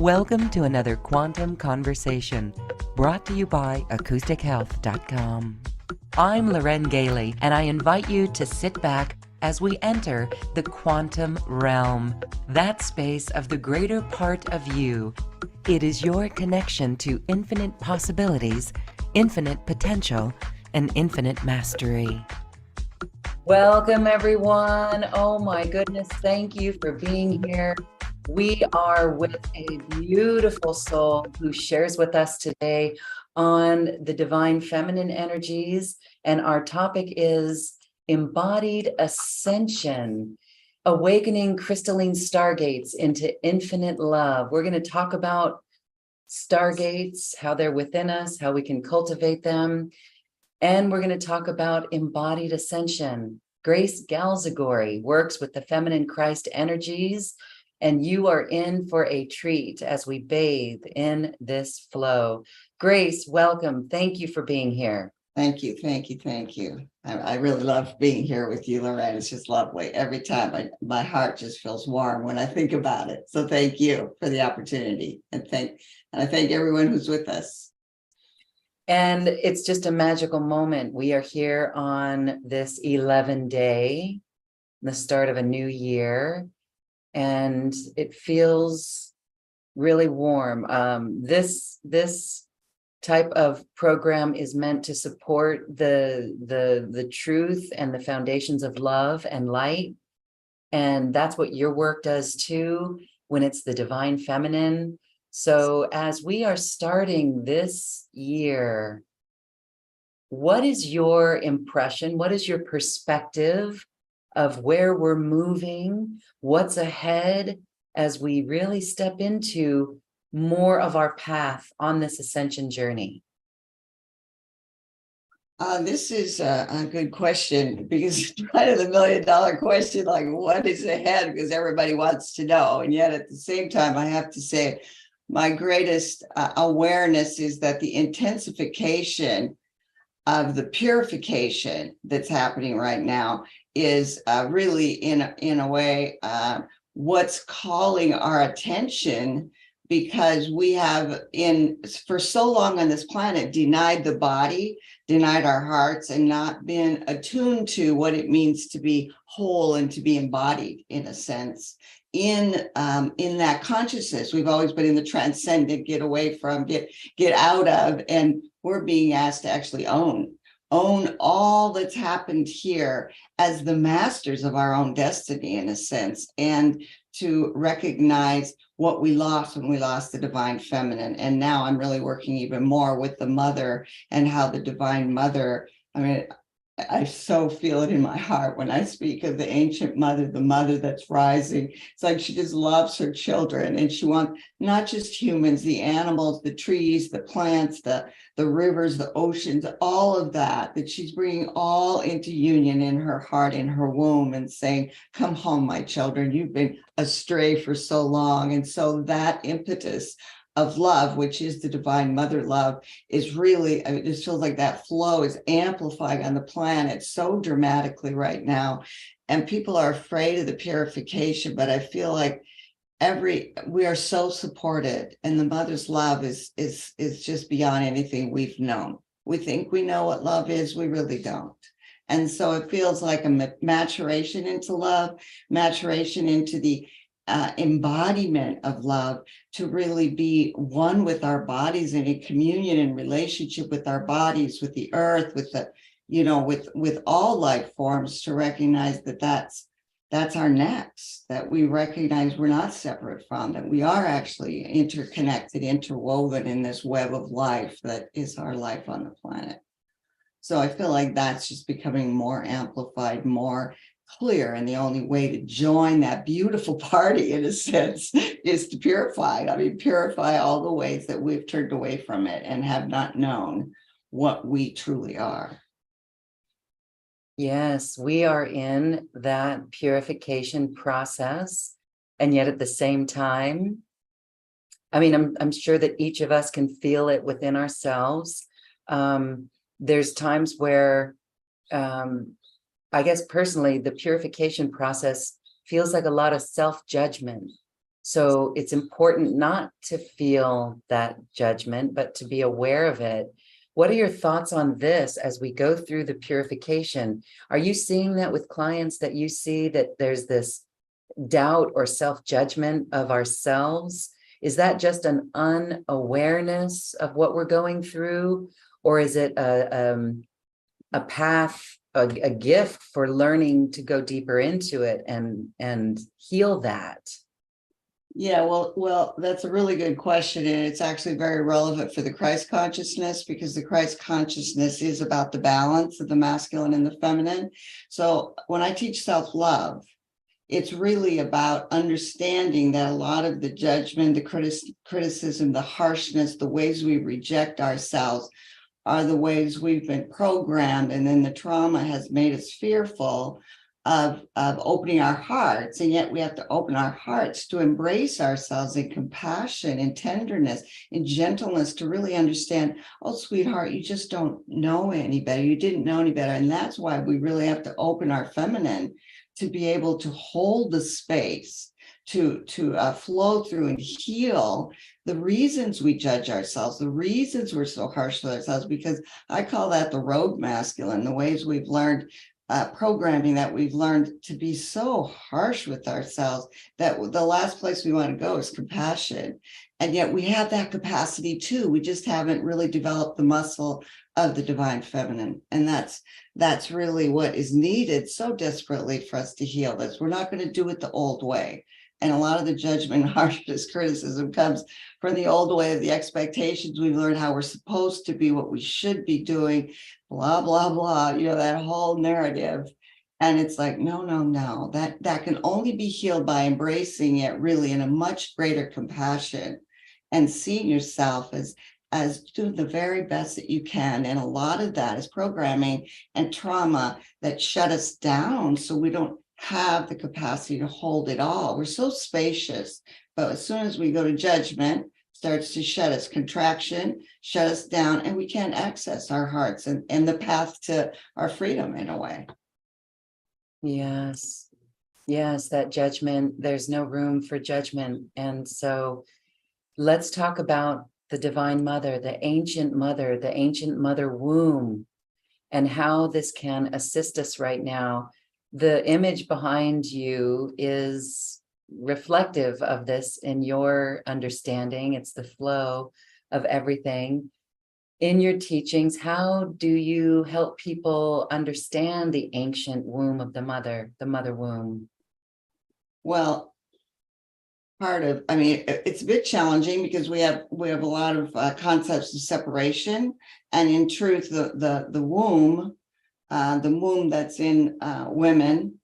Welcome to another Quantum Conversation, brought to you by AcousticHealth.com. I'm Loren Gailey, and I invite you to sit back as we enter the quantum realm, that space of the greater part of you. It is your connection to infinite possibilities, infinite potential, and infinite mastery. Welcome, everyone. Oh my goodness, thank you for being here. We are with a beautiful soul who shares with us today on the divine feminine energies, and our topic is Embodied Ascension, awakening crystalline stargates into infinite love. We're going to talk about stargates, how they're within us, how we can cultivate them, and we're going to talk about embodied ascension. Grace Galzagorry works with the feminine Christ energies, and you are in for a treat as we bathe in this flow. Grace, welcome. Thank you for being here. Thank you, thank you, thank you. I really love being here with you, Lorraine. It's just lovely. Every time my heart just feels warm when I think about it. So thank you for the opportunity, and I thank everyone who's with us. And it's just a magical moment. We are here on this 11 day, the start of a new year, and it feels really warm. This type of program is meant to support the truth and the foundations of love and light. And that's what your work does too, when it's the divine feminine. So as we are starting this year, what is your impression? What is your perspective of where we're moving? What's ahead as we really step into more of our path on this ascension journey? This is a good question, because it's kind of the $1 million question, like what is ahead, because everybody wants to know. And yet at the same time, I have to say, my greatest awareness is that the intensification of the purification that's happening right now is really in a way what's calling our attention, because we have for so long on this planet denied the body, denied our hearts, and not been attuned to what it means to be whole and to be embodied, in a sense. In that consciousness, we've always been in the transcendent, get away from, get out of, and we're being asked to actually own all that's happened here as the masters of our own destiny, in a sense, and to recognize what we lost when we lost the divine feminine. And now I'm really working even more with the mother, and how the divine mother, I mean, I so feel it in my heart when I speak of the ancient mother, the mother that's rising. It's like she just loves her children, and she wants not just humans, the animals, the trees, the plants, the rivers, the oceans, all of that she's bringing all into union in her heart, in her womb, and saying, come home, my children, you've been astray for so long. And so that impetus of love, which is the divine mother love, is really, I mean, it just feels like that flow is amplifying on the planet so dramatically right now. And people are afraid of the purification, but I feel like we are so supported, and the mother's love is just beyond anything we've known. We think we know what love is, we really don't. And so it feels like a maturation into love, maturation into the embodiment of love, to really be one with our bodies and in communion and relationship with our bodies, with the earth, with the, with all life forms, to recognize that that's our next, that we recognize we're not separate from, that we are actually interconnected, interwoven in this web of life that is our life on the planet. So I feel like that's just becoming more amplified, more clear, and the only way to join that beautiful party, in a sense, is to purify. I mean, purify all the ways that we've turned away from it and have not known what we truly are. Yes, we are in that purification process, and yet at the same time, I mean, I'm sure that each of us can feel it within ourselves. There's times where I guess personally, the purification process feels like a lot of self-judgment. So it's important not to feel that judgment, but to be aware of it. What are your thoughts on this as we go through the purification? Are you seeing that with clients, that you see that there's this doubt or self-judgment of ourselves? Is that just an unawareness of what we're going through? Or is it a path, a gift for learning to go deeper into it and heal that? Yeah, well, that's a really good question. And it's actually very relevant for the Christ consciousness, because the Christ consciousness is about the balance of the masculine and the feminine. So when I teach self-love, it's really about understanding that a lot of the judgment, the criticism, the harshness, the ways we reject ourselves are the ways we've been programmed. And then the trauma has made us fearful of opening our hearts. And yet we have to open our hearts to embrace ourselves in compassion and tenderness and gentleness, to really understand, oh, sweetheart, you just don't know any better. You didn't know any better. And that's why we really have to open our feminine to be able to hold the space, to flow through and heal the reasons we judge ourselves, the reasons we're so harsh with ourselves, because I call that the rogue masculine, the ways we've learned, programming that we've learned to be so harsh with ourselves that the last place we want to go is compassion. And yet we have that capacity too. We just haven't really developed the muscle of the divine feminine. And that's really what is needed so desperately for us to heal this. We're not going to do it the old way. And a lot of the judgment, harshness, criticism comes from the old way of the expectations. We've learned how we're supposed to be, what we should be doing, blah, blah, blah, that whole narrative. And it's like, no, that can only be healed by embracing it really in a much greater compassion and seeing yourself as doing the very best that you can. And a lot of that is programming and trauma that shut us down, so we don't have the capacity to hold it all. We're so spacious, but as soon as we go to judgment, starts to shut us, contraction, shut us down, and we can't access our hearts and the path to our freedom in a way. Yes, that judgment, there's no room for judgment. And so let's talk about the divine mother, the ancient mother womb, and how this can assist us right now. The image behind you is reflective of this in your understanding. It's the flow of everything. In your teachings, how do you help people understand the ancient womb of the mother womb? Well, it's a bit challenging because we have a lot of concepts of separation, and in truth, the womb that's in women,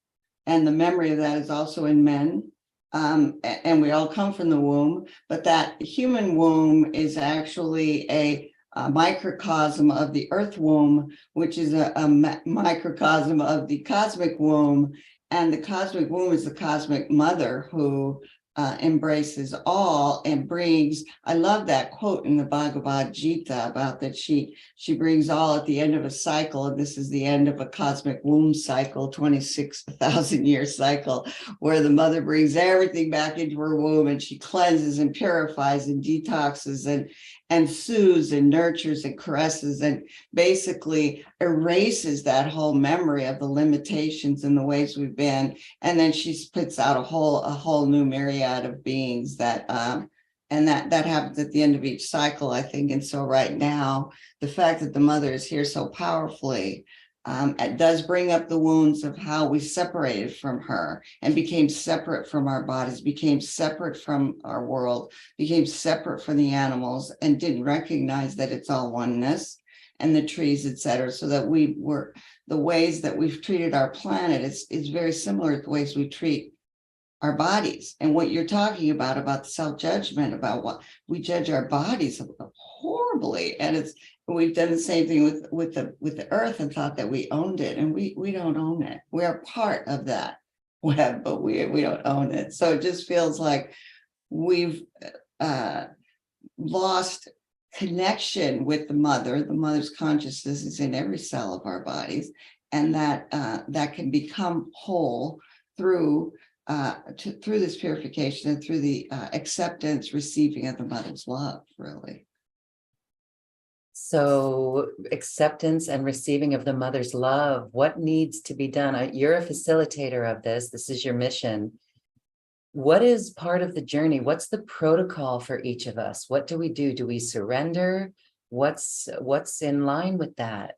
and the memory of that is also in men, and we all come from the womb. But that human womb is actually a microcosm of the earth womb, which is a microcosm of the cosmic womb. And the cosmic womb is the cosmic mother who embraces all and brings, I love that quote in the Bhagavad Gita about that she brings all at the end of a cycle, and this is the end of a cosmic womb cycle, 26,000 year cycle, where the mother brings everything back into her womb, and she cleanses and purifies and detoxes and soothes and nurtures and caresses and basically erases that whole memory of the limitations and the ways we've been. And then she spits out a whole new myriad of beings that and that happens at the end of each cycle, I think. And so right now, the fact that the mother is here so powerfully, it does bring up the wounds of how we separated from her and became separate from our bodies, became separate from our world, became separate from the animals, and didn't recognize that it's all oneness, and the trees, etc. So that the ways that we've treated our planet is very similar to the ways we treat our bodies. And what you're talking about the self-judgment, about what we judge our bodies horribly, and we've done the same thing with the earth and thought that we owned it, and we don't own it. We are part of that web, but we don't own it. So it just feels like we've lost connection with the mother. The mother's consciousness is in every cell of our bodies, and that can become whole through through this purification and through the acceptance, receiving of the mother's love, really. So acceptance and receiving of the mother's love, what needs to be done? You're a facilitator of this. This is your mission. What is part of the journey? What's the protocol for each of us? What do we do? Do we surrender? What's in line with that?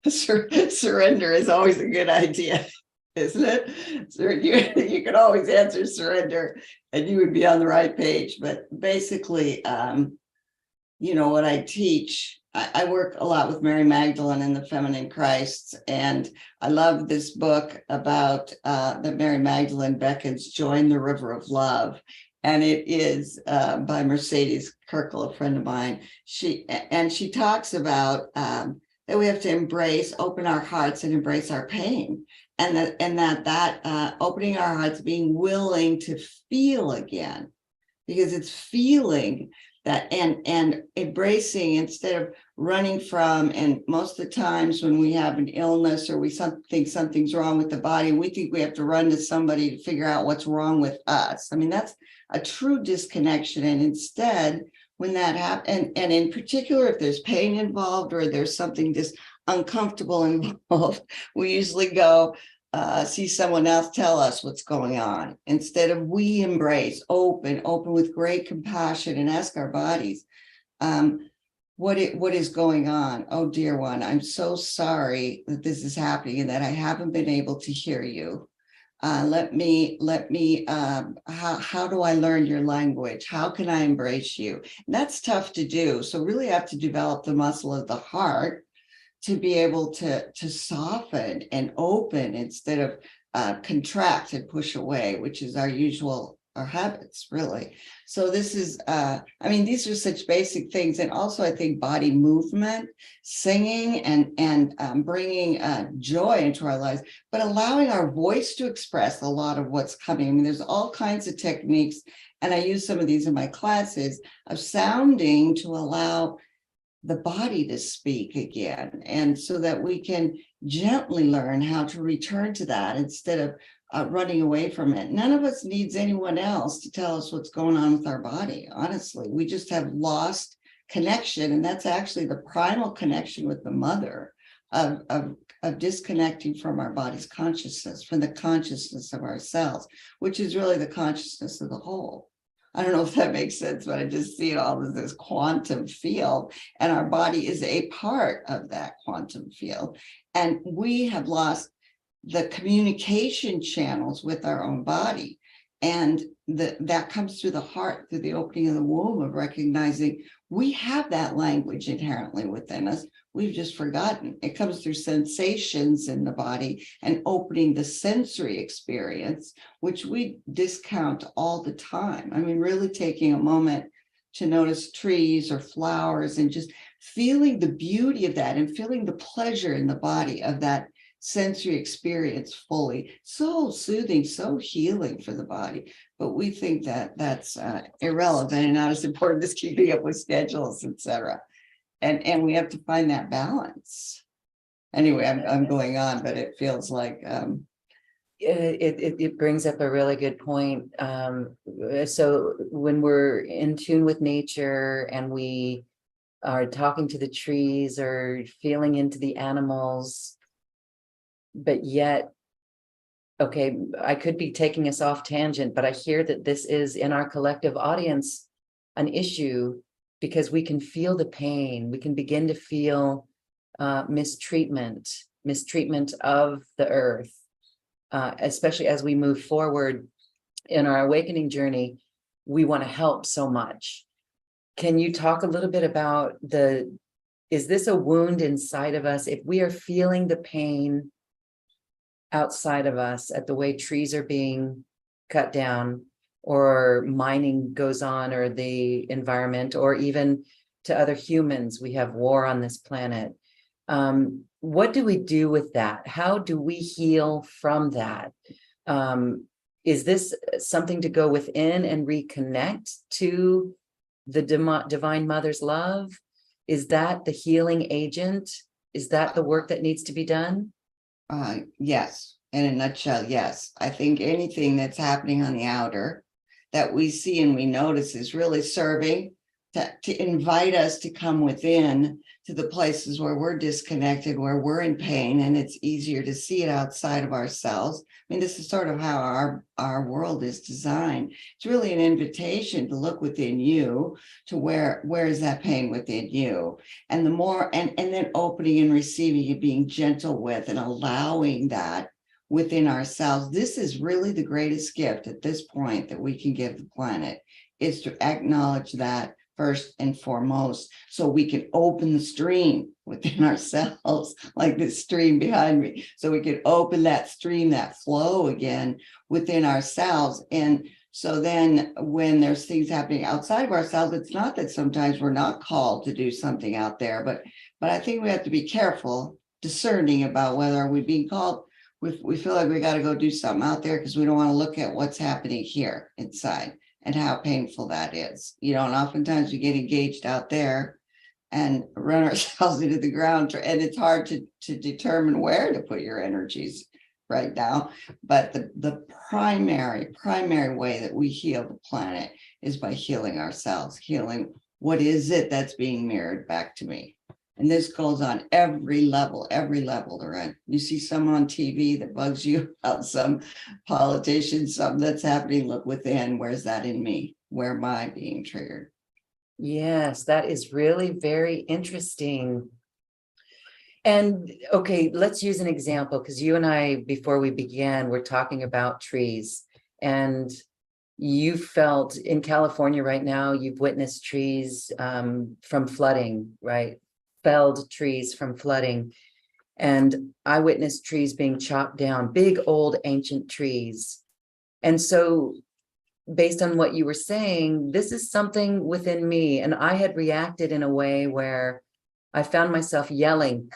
Surrender is always a good idea, isn't it? You can always answer surrender and you would be on the right page. But basically, what I teach, I work a lot with Mary Magdalene and the Feminine Christ, and I love this book about that Mary Magdalene beckons, Join the River of Love. And it is by Mercedes Kirkle, a friend of mine. She talks about that we have to embrace, open our hearts and embrace our pain. And that opening our hearts, being willing to feel again, because it's feeling that and embracing instead of running from. And most of the times when we have an illness or we think something's wrong with the body, we think we have to run to somebody to figure out what's wrong with us. I mean, that's a true disconnection. And instead, when that happens, and in particular, if there's pain involved or there's something just uncomfortable involved, we usually go see someone else tell us what's going on, instead of we embrace, open with great compassion and ask our bodies, what is going on? Oh, dear one, I'm so sorry that this is happening and that I haven't been able to hear you. How do I learn your language? How can I embrace you? And that's tough to do. So really have to develop the muscle of the heart to be able to soften and open instead of contract and push away, which is our habits, really. So this is, these are such basic things. And also I think body movement, singing and bringing joy into our lives, but allowing our voice to express a lot of what's coming. I mean, there's all kinds of techniques, and I use some of these in my classes, of sounding to allow the body to speak again, and so that we can gently learn how to return to that instead of running away from it. None of us needs anyone else to tell us what's going on with our body. Honestly, we just have lost connection, and that's actually the primal connection with the mother of disconnecting from our body's consciousness, from the consciousness of ourselves, which is really the consciousness of the whole. I don't know if that makes sense, but I just see it all as this quantum field, and our body is a part of that quantum field. And we have lost the communication channels with our own body. And that comes through the heart, through the opening of the womb, of recognizing we have that language inherently within us. We've just forgotten. It comes through sensations in the body and opening the sensory experience, which we discount all the time. I mean, really taking a moment to notice trees or flowers and just feeling the beauty of that and feeling the pleasure in the body of that sensory experience fully. So soothing, so healing for the body. But we think that that's irrelevant and not as important as keeping up with schedules, etc. And we have to find that balance. Anyway, I'm going on, but it feels like it brings up a really good point. So when we're in tune with nature and we are talking to the trees or feeling into the animals, but yet, okay, I could be taking us off tangent, but I hear that this is in our collective audience an issue, because we can feel the pain. We can begin to feel mistreatment of the earth, especially as we move forward in our awakening journey. We want to help so much. Can you talk a little bit about is this a wound inside of us? If we are feeling the pain outside of us at the way trees are being cut down, or mining goes on, or the environment, or even to other humans, we have war on this planet. What do we do with that? How do we heal from that? Is this something to go within and reconnect to the divine mother's love? Is that the healing agent? Is that the work that needs to be done? Yes, in a nutshell, yes. I think anything that's happening on the outer that we see and we notice is really serving to invite us to come within to the places where we're disconnected, where we're in pain, and it's easier to see it outside of ourselves. I mean, this is sort of how our world is designed. It's really an invitation to look within you, to where is that pain within you, and the more, and then opening and receiving and being gentle with and allowing that within ourselves. This is really the greatest gift at this point that we can give the planet, is to acknowledge that first and foremost, so we can open the stream within ourselves, like this stream behind me, so we can open that stream, that flow again within ourselves. And so then when there's things happening outside of ourselves, it's not that sometimes we're not called to do something out there, but I think we have to be careful, discerning about whether we're being called. We feel like we got to go do something out there because we don't want to look at what's happening here inside and how painful that is, and oftentimes we get engaged out there and run ourselves into the ground, and it's hard to determine where to put your energies right now. But the primary way that we heal the planet is by healing ourselves, healing what is it that's being mirrored back to me. And this goes on every level, Lorraine. You see someone on TV that bugs you about some politician, something that's happening, look within. Where's that in me? Where am I being triggered? Yes, that is really very interesting. And okay, let's use an example, because you and I, before we began, we're talking about trees. And you felt in California right now, you've witnessed trees from flooding, right? Felled trees from flooding. And I witnessed trees being chopped down, big old ancient trees. And so based on what you were saying, this is something within me. And I had reacted in a way where I found myself yelling,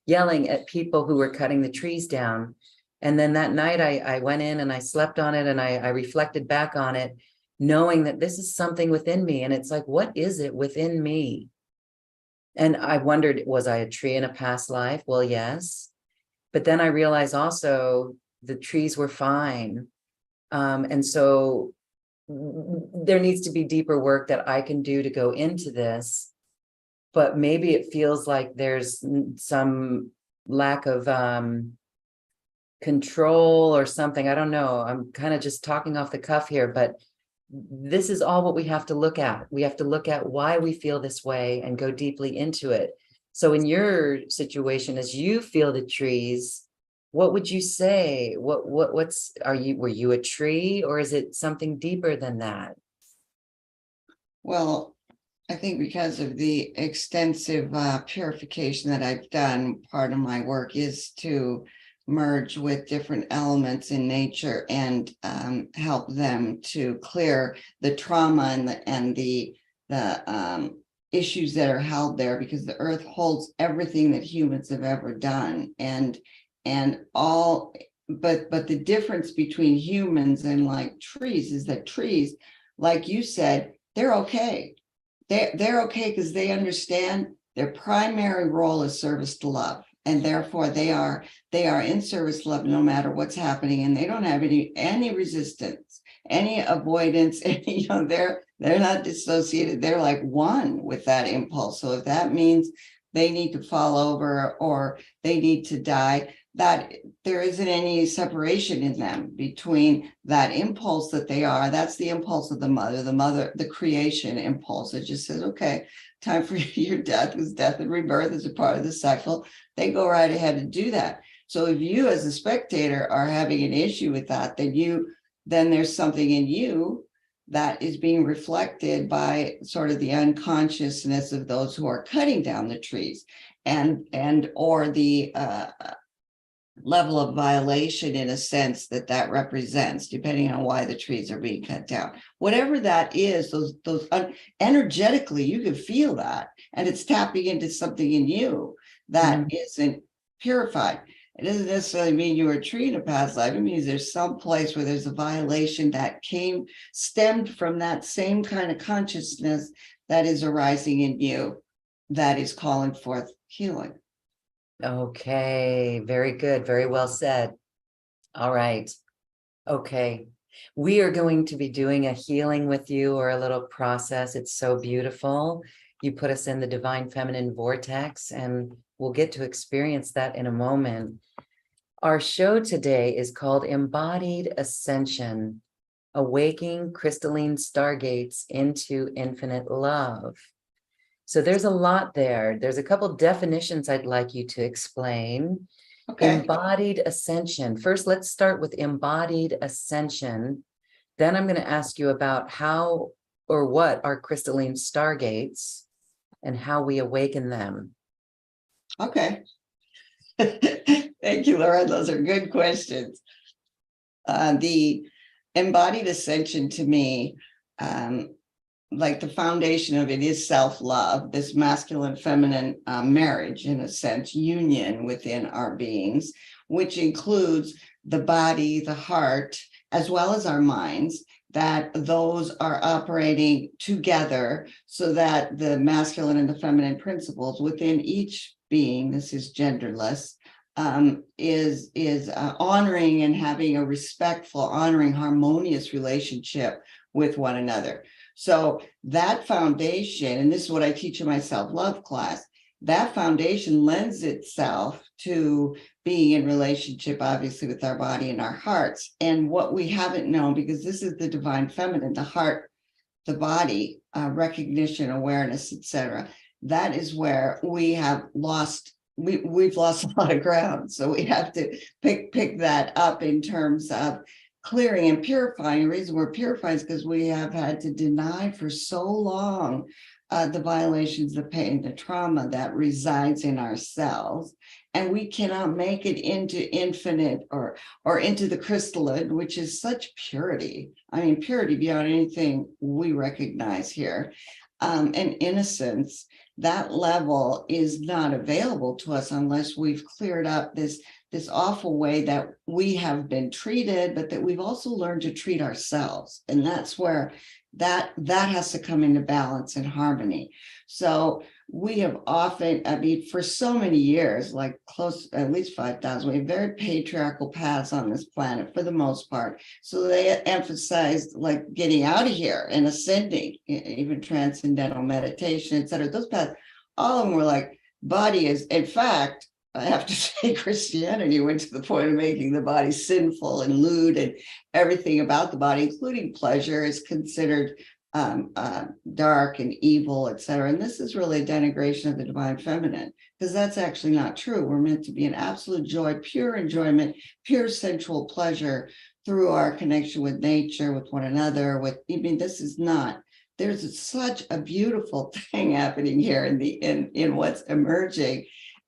yelling at people who were cutting the trees down. And then that night I went in and I slept on it, and I reflected back on it, knowing that this is something within me. And it's like, what is it within me? And I wondered, was I a tree in a past life? Well, yes. But then I realized also the trees were fine. And so there needs to be deeper work that I can do to go into this. But maybe it feels like there's some lack of control or something. I don't know. I'm kind of just talking off the cuff here, but this is all what we have to look at. We have to look at why we feel this way and go deeply into it. So in your situation, as you feel the trees, what would you say? Were you a tree, or is it something deeper than that? Well, I think because of the extensive purification that I've done, part of my work is to merge with different elements in nature and help them to clear the trauma and the issues that are held there, because the earth holds everything that humans have ever done, and all, but the difference between humans and like trees is that trees, like you said, they're okay. They're okay because they understand their primary role is service to love. And therefore they are in service to love no matter what's happening, and they don't have any resistance, any avoidance, they're not dissociated. They're like one with that impulse. So if that means they need to fall over or they need to die, that there isn't any separation in them between that impulse that they are. That's the impulse of the mother, the creation impulse. It just says, okay, time for your death, because death and rebirth is a part of the cycle. They go right ahead and do that. So if you as a spectator are having an issue with that, then there's something in you that is being reflected by sort of the unconsciousness of those who are cutting down the trees, and or the level of violation, in a sense, that represents, depending on why the trees are being cut down. Whatever that is, those energetically, you can feel that, and it's tapping into something in you that isn't purified. It doesn't necessarily mean you were a tree in a past life. It means there's some place where there's a violation that stemmed from that same kind of consciousness that is arising in you, that is calling forth healing. Okay, very good. Very well said. All right. Okay. We are going to be doing a healing with you, or a little process. It's so beautiful. You put us in the divine feminine vortex, and we'll get to experience that in a moment. Our show today is called Embodied Ascension, Awaking Crystalline Stargates into Infinite Love. So there's a lot there. There's a couple definitions I'd like you to explain. Okay. Embodied ascension. First, let's start with embodied ascension. Then I'm going to ask you about how or what are crystalline stargates and how we awaken them. Okay. Thank you, Laura. Those are good questions. The embodied ascension to me, like the foundation of it is self-love, this masculine feminine marriage, in a sense, union within our beings, which includes the body, the heart, as well as our minds, that those are operating together so that the masculine and the feminine principles within each being, this is genderless, is honoring and having a respectful, honoring, harmonious relationship with one another. So that foundation, and this is what I teach in my self-love class, that foundation lends itself to being in relationship, obviously, with our body and our hearts. And what we haven't known, because this is the divine feminine, the heart, the body, recognition, awareness, etc. That is where we have lost. We've lost a lot of ground. So we have to pick that up in terms of clearing and purifying. The reason we're purifying is because we have had to deny for so long the violations, the pain, the trauma that resides in ourselves, and we cannot make it into infinite or into the crystalline, which is such purity. I mean, purity beyond anything we recognize here, and innocence. That level is not available to us unless we've cleared up this awful way that we have been treated, but that we've also learned to treat ourselves. And that's where that has to come into balance and harmony. So we have often, I mean, for so many years, like close, at least 5,000, we have very patriarchal paths on this planet for the most part. So they emphasized like getting out of here and ascending, even transcendental meditation, et cetera. Those paths, all of them were like, body is, in fact, I have to say, Christianity went to the point of making the body sinful and lewd, and everything about the body, including pleasure, is considered dark and evil, etc. And this is really a denigration of the divine feminine, because that's actually not true. We're meant to be in absolute joy, pure enjoyment, pure sensual pleasure through our connection with nature, with one another. I mean, this is not. There's such a beautiful thing happening here in what's emerging.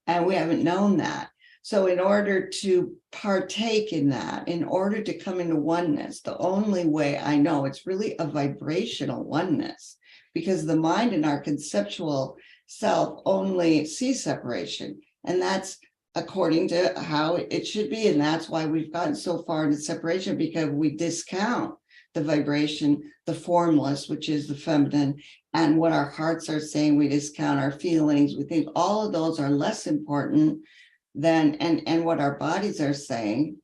And we haven't known that. So in order to partake in that, in order to come into oneness, the only way I know, it's really a vibrational oneness, because the mind and our conceptual self only see separation. And that's according to how it should be. And that's why we've gotten so far into separation, because we discount the vibration, the formless, which is the feminine, and what our hearts are saying. We discount our feelings. We think all of those are less important than, and what our bodies are saying.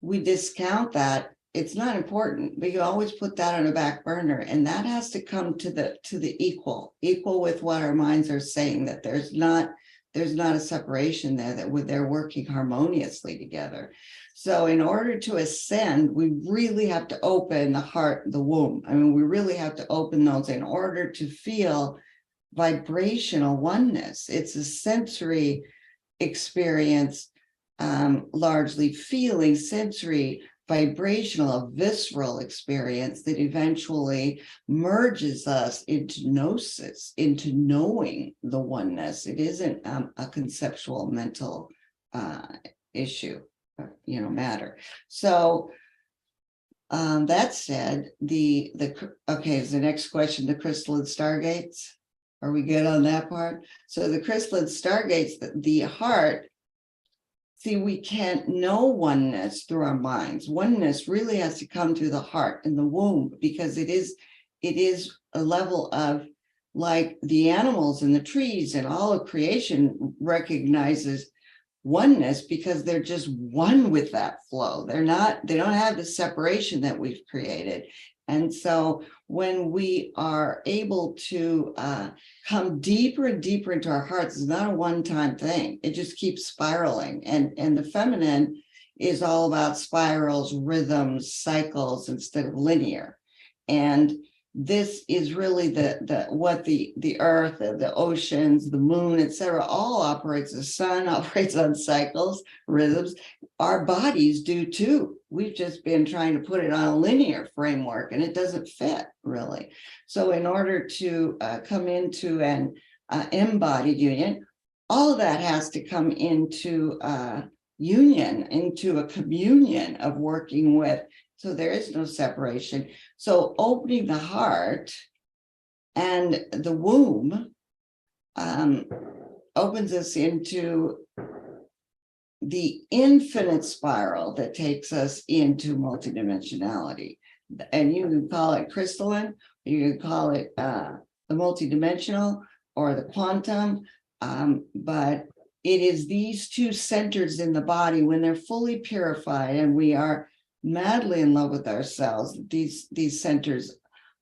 We discount that. It's not important. We always put that on a back burner, and that has to come to the equal with what our minds are saying, that there's not a separation there, that they're working harmoniously together. So in order to ascend, we really have to open the heart, the womb. I mean, we really have to open those in order to feel vibrational oneness. It's a sensory experience, largely feeling, sensory, vibrational, a visceral experience that eventually merges us into gnosis, into knowing the oneness. It isn't a conceptual mental issue, matter. So that said, okay, is the next question the crystalline stargates? Are we good on that part? So the crystalline stargates, the heart. See, we can't know oneness through our minds. Oneness really has to come through the heart and the womb, because it is a level of, like the animals and the trees and all of creation recognizes oneness because they're just one with that flow. They don't have the separation that we've created. And so when we are able to come deeper and deeper into our hearts, it's not a one-time thing. It just keeps spiraling. And the feminine is all about spirals, rhythms, cycles instead of linear. And this is really what the earth, the oceans, the moon, etc., all operates. The sun operates on cycles, rhythms. Our bodies do too. We've just been trying to put it on a linear framework, and it doesn't fit really. So in order to come into an embodied union, all of that has to come into union, into a communion of working with. So there is no separation. So opening the heart and the womb opens us into the infinite spiral that takes us into multidimensionality. And you can call it crystalline, you can call it the multidimensional or the quantum, but it is these two centers in the body when they're fully purified and we are madly in love with ourselves. These centers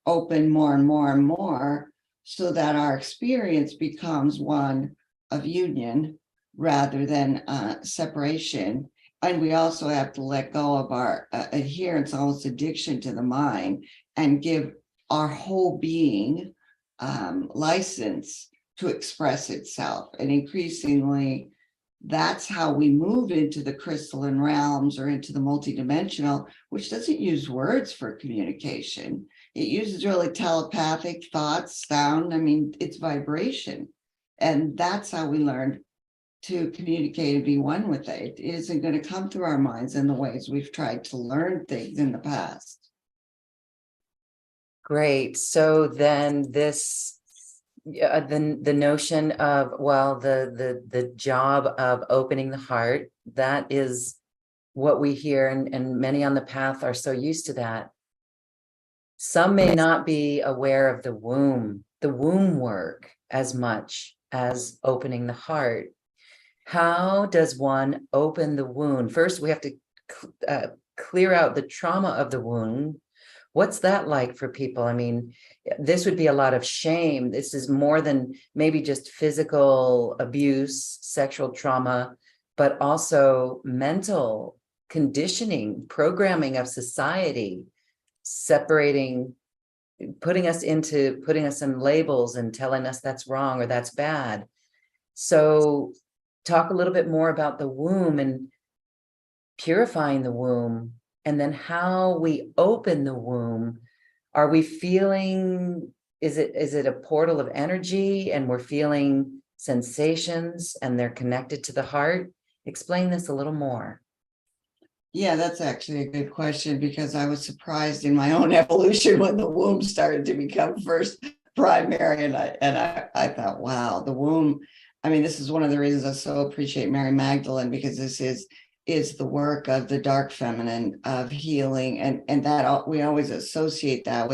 open more and more and more so that our experience becomes one of union rather than separation. And we also have to let go of our adherence, almost addiction to the mind, and give our whole being license to express itself. And increasingly, that's how we move into the crystalline realms or into the multidimensional, which doesn't use words for communication. It uses really telepathic thoughts, sound. I mean, it's vibration. And that's how we learn to communicate and be one with it. It isn't going to come through our minds in the ways we've tried to learn things in the past. Great. So then this the notion of, well, the job of opening the heart, that is what we hear, and many on the path are so used to that. Some may not be aware of the womb work as much as opening the heart. How does one open the wound? First, we have to clear out the trauma of the wound. What's that like for people? I mean, this would be a lot of shame. This is more than maybe just physical abuse, sexual trauma, but also mental conditioning, programming of society, separating, putting us in labels and telling us that's wrong or that's bad. So talk a little bit more about the womb and purifying the womb, and then how we open the womb. Are we feeling, is it a portal of energy and we're feeling sensations and they're connected to the heart? Explain this a little more. Yeah, that's actually a good question, because I was surprised in my own evolution when the womb started to become first primary. And I thought, wow, the womb. I mean, this is one of the reasons I so appreciate Mary Magdalene, because this is the work of the dark feminine, of healing, and that we always associate that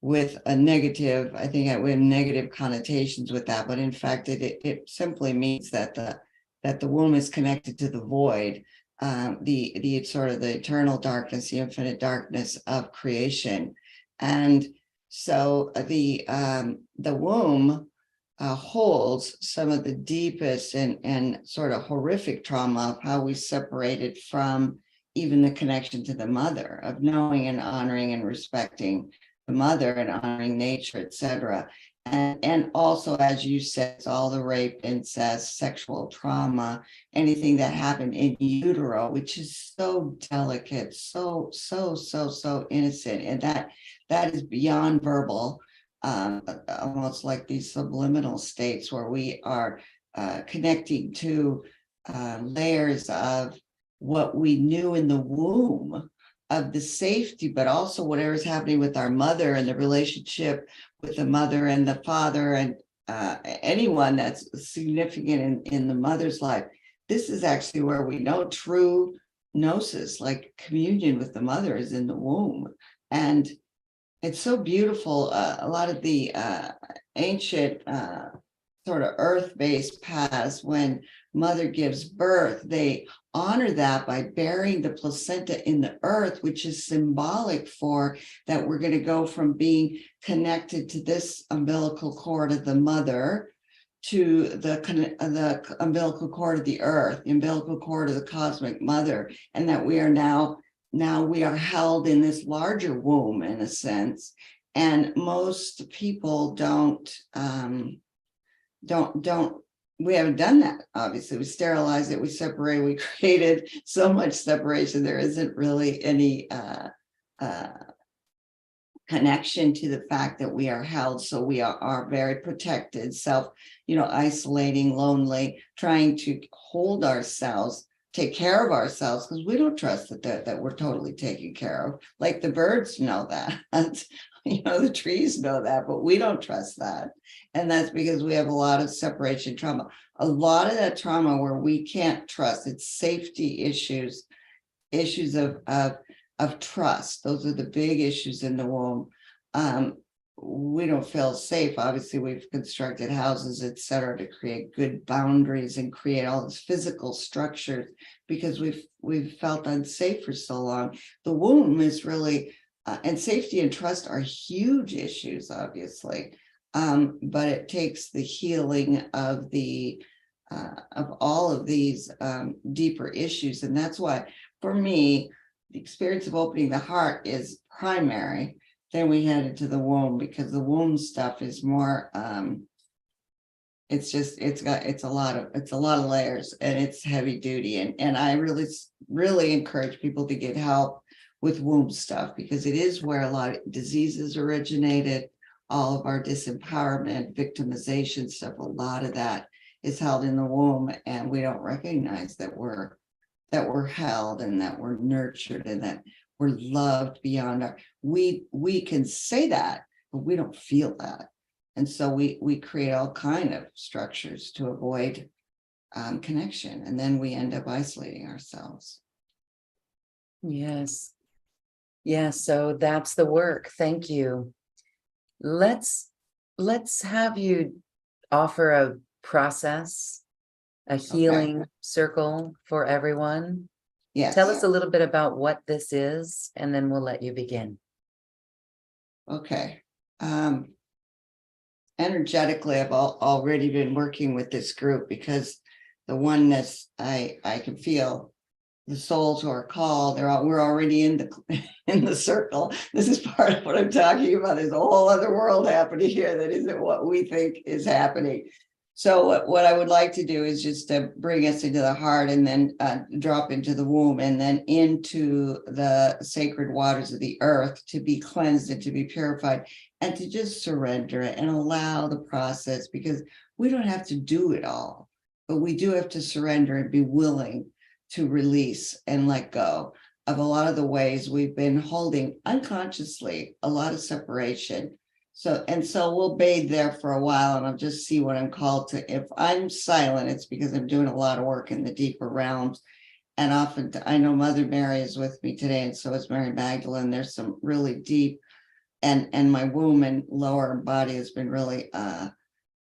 with a negative. I think we have negative connotations with that, but in fact, it simply means that the womb is connected to the void, the sort of the eternal darkness, the infinite darkness of creation, and so the womb holds some of the deepest and sort of horrific trauma of how we separated from even the connection to the mother, of knowing and honoring and respecting the mother and honoring nature, etc. And also, as you said, all the rape, incest, sexual trauma, anything that happened in utero, which is so delicate, so innocent, and that is beyond verbal. Almost like these subliminal states where we are connecting to layers of what we knew in the womb, of the safety, but also whatever is happening with our mother and the relationship with the mother and the father and anyone that's significant in the mother's life. This is actually where we know true gnosis, like communion with the mother, is in the womb. And it's so beautiful. A lot of the ancient sort of earth-based paths, when mother gives birth, they honor that by burying the placenta in the earth, which is symbolic for that we're going to go from being connected to this umbilical cord of the mother to the umbilical cord of the earth, the umbilical cord of the cosmic mother, and that we are now we are held in this larger womb in a sense. And most people don't we haven't done that. Obviously, we sterilized it, we separated, we created so much separation. There isn't really any connection to the fact that we are held. So we are very protected, isolating, lonely, trying to hold ourselves, take care of ourselves, because we don't trust that we're totally taken care of. Like the birds know that. The trees know that, but we don't trust that. And that's because we have a lot of separation trauma. A lot of that trauma where we can't trust, it's safety issues of trust. Those are the big issues in the womb. We don't feel safe. Obviously, we've constructed houses, et cetera, to create good boundaries and create all this physical structures because we've felt unsafe for so long. The womb is really and safety and trust are huge issues, obviously, but it takes the healing of all of these deeper issues, and that's why, for me, the experience of opening the heart is primary. Then we head into the womb because the womb stuff is more. It's a lot of layers and it's heavy duty, and I really encourage people to get help with womb stuff because it is where a lot of diseases originated, all of our disempowerment, victimization stuff, a lot of that is held in the womb, and we don't recognize that we're held and that we're nurtured and that we're loved beyond we can say that, but we don't feel that. And so we create all kind of structures to avoid connection, and then we end up isolating ourselves. Yes. Yeah, so that's the work. Thank you. Let's have you offer a process, a healing circle for everyone. Yes. Tell us a little bit about what this is, and then we'll let you begin. Okay. Energetically, I've already been working with this group because the oneness, I can feel the souls who are called, we're already in the circle. This is part of what I'm talking about. There's a whole other world happening here that isn't what we think is happening. So what I would like to do is just to bring us into the heart and then drop into the womb and then into the sacred waters of the earth to be cleansed and to be purified and to just surrender it and allow the process, because we don't have to do it all, but we do have to surrender and be willing to release and let go of a lot of the ways we've been holding unconsciously a lot of separation. So we'll bathe there for a while, and I'll just see what I'm called to. If I'm silent, it's because I'm doing a lot of work in the deeper realms. And often I know Mother Mary is with me today, and so is Mary Magdalene. There's some really deep, and my womb and lower body has been really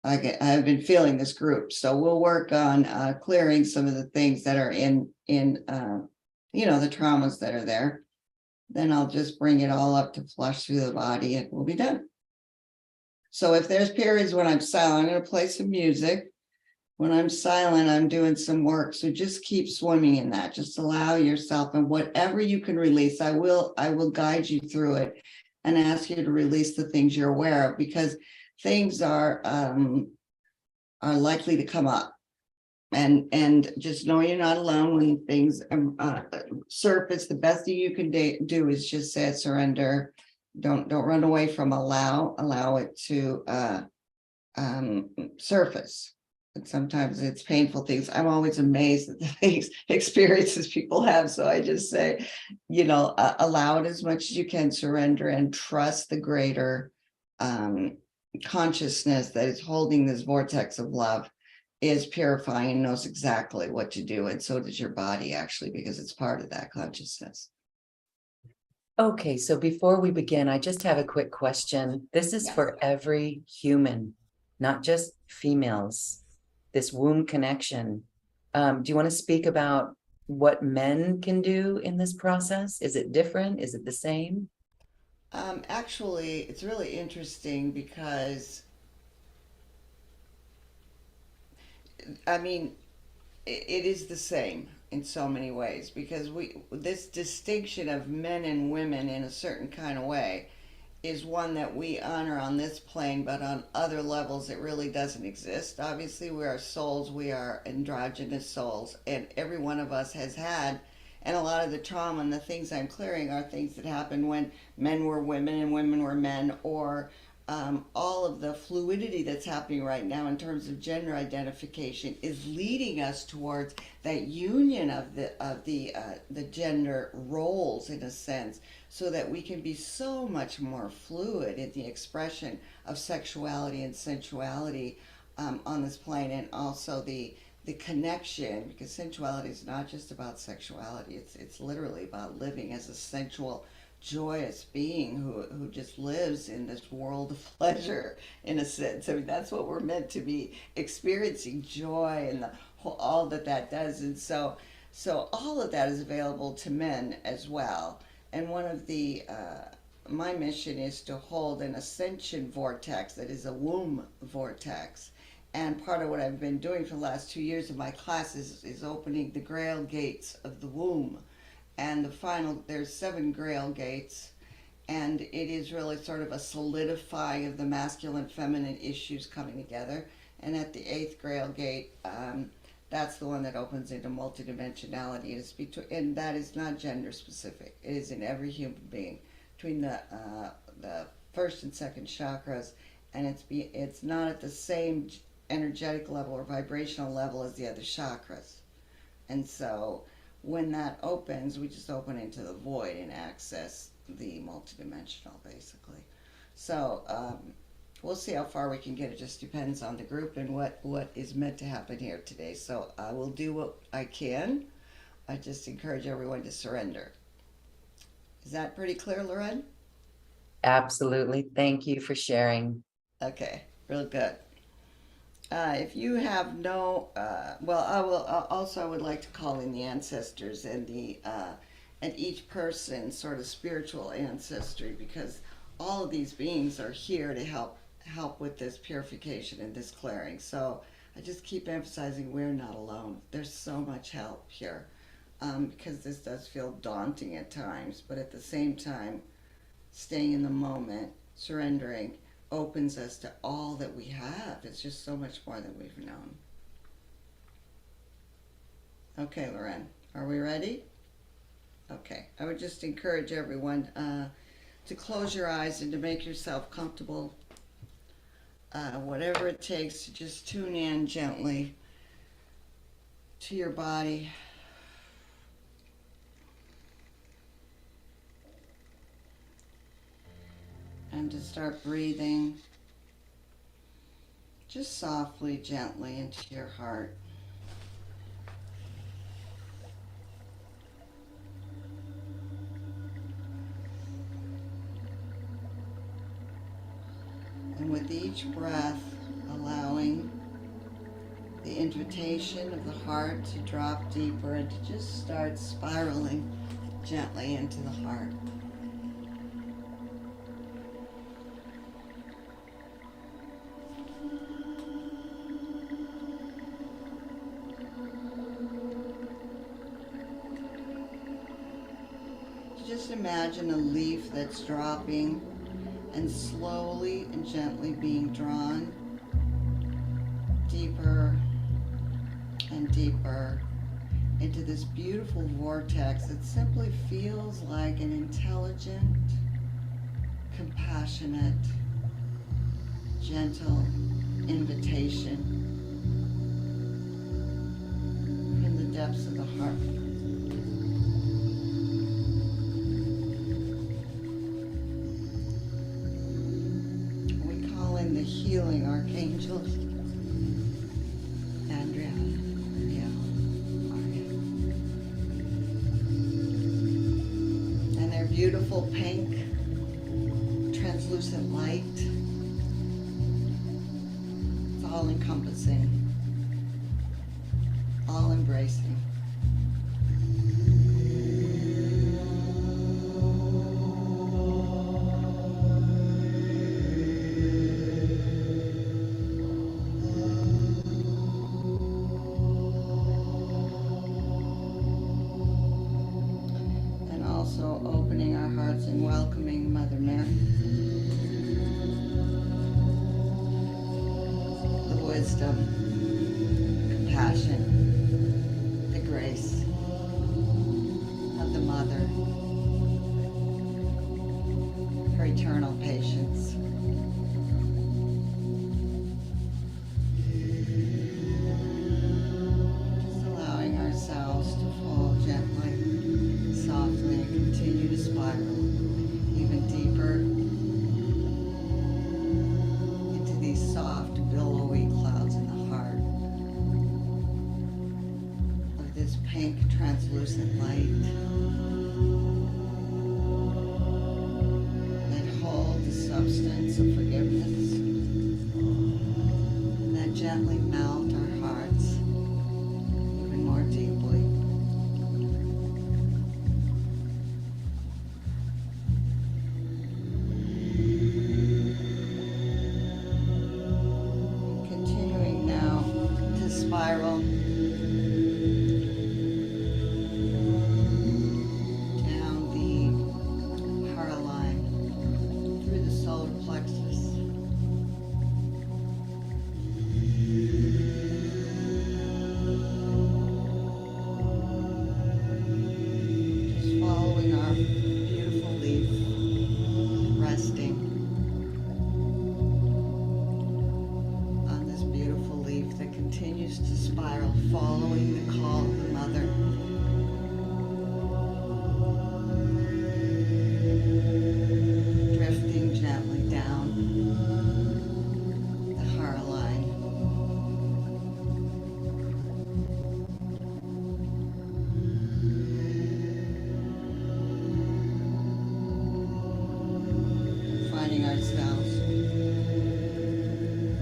I've been feeling this group. So we'll work on clearing some of the things that are in the traumas that are there. Then I'll just bring it all up to flush through the body and we'll be done. So if there's periods when I'm silent, I'm going to play some music. When I'm silent, I'm doing some work. So just keep swimming in that. Just allow yourself, and whatever you can release, I will guide you through it and ask you to release the things you're aware of, because things are likely to come up, and just know you're not alone when things surface. The best thing you can do is just say surrender. Don't run away from allow it to surface. And sometimes it's painful things. I'm always amazed at the experiences people have. So I just say, allow it as much as you can, surrender, and trust the greater consciousness that is holding this vortex of love is purifying and knows exactly what to do. And so does your body, actually, because it's part of that consciousness. Okay, so before we begin, I just have a quick question. This is for every human, not just females. This womb connection, Do you want to speak about what men can do in this process? Is it different? Is it the same? Actually, it's really interesting because, I mean, it is the same in so many ways because this distinction of men and women in a certain kind of way is one that we honor on this plane, but on other levels it really doesn't exist. Obviously, we are souls, we are androgynous souls, and every one of us has had, and a lot of the trauma and the things I'm clearing are things that happened when men were women and women were men, or all of the fluidity that's happening right now in terms of gender identification is leading us towards that union of the gender roles in a sense, so that we can be so much more fluid in the expression of sexuality and sensuality on this plane, and also the connection, because sensuality is not just about sexuality, it's literally about living as a sensual joyous being who just lives in this world of pleasure in a sense. I mean, that's what we're meant to be experiencing, joy and the whole, all that that does. And so all of that is available to men as well. And one of the my mission is to hold an ascension vortex that is a womb vortex. And part of what I've been doing for the last 2 years of my classes is opening the grail gates of the womb. And the final, there's 7 grail gates, and it is really sort of a solidifying of the masculine feminine issues coming together. And at the 8th grail gate, that's the one that opens into multidimensionality. And that is not gender specific. It is in every human being between the first and second chakras, and it's not at the same energetic level or vibrational level as the other chakras. And so when that opens, we just open into the void and access the multidimensional, basically. So we'll see how far we can get. It just depends on the group and what is meant to happen here today. So I will do what I can. I just encourage everyone to surrender. Is that pretty clear, Loren? Absolutely. Thank you for sharing. Okay, real good. If you have no, well, I would like to call in the ancestors and and each person's sort of spiritual ancestry, because all of these beings are here to help with this purification and this clearing. So I just keep emphasizing we're not alone. There's so much help here, because this does feel daunting at times, but at the same time, staying in the moment, surrendering, opens us to all that we have. It's just so much more than we've known. Okay, Loren, are we ready? Okay, I would just encourage everyone to close your eyes and to make yourself comfortable. Whatever it takes to just tune in gently to your body. And to start breathing just softly, gently into your heart. And with each breath, allowing the invitation of the heart to drop deeper and to just start spiraling gently into the heart. Just imagine a leaf that's dropping and slowly and gently being drawn deeper and deeper into this beautiful vortex that simply feels like an intelligent, compassionate, gentle invitation from the depths of the heart. The healing archangels, Andrea, Ariel, Maria, and their beautiful pink, translucent light. It's all encompassing. all embracing. And also opening our hearts and welcoming Mother Mary. The wisdom, compassion, the grace of the Mother, her eternal patience. Just allowing ourselves to fall gently, softly, and continue to spiral even deeper into these soft, billowy clouds in the heart of this pink, translucent light that hold the substance of forgiveness, that gently melt our hearts even more deeply. Continuing now to spiral down the heart line through the solar plexus. Just following our beautiful leaf, resting on this beautiful leaf that continues to spiral, following the call of the Mother. Drifting gently down the heart line. Finding ourselves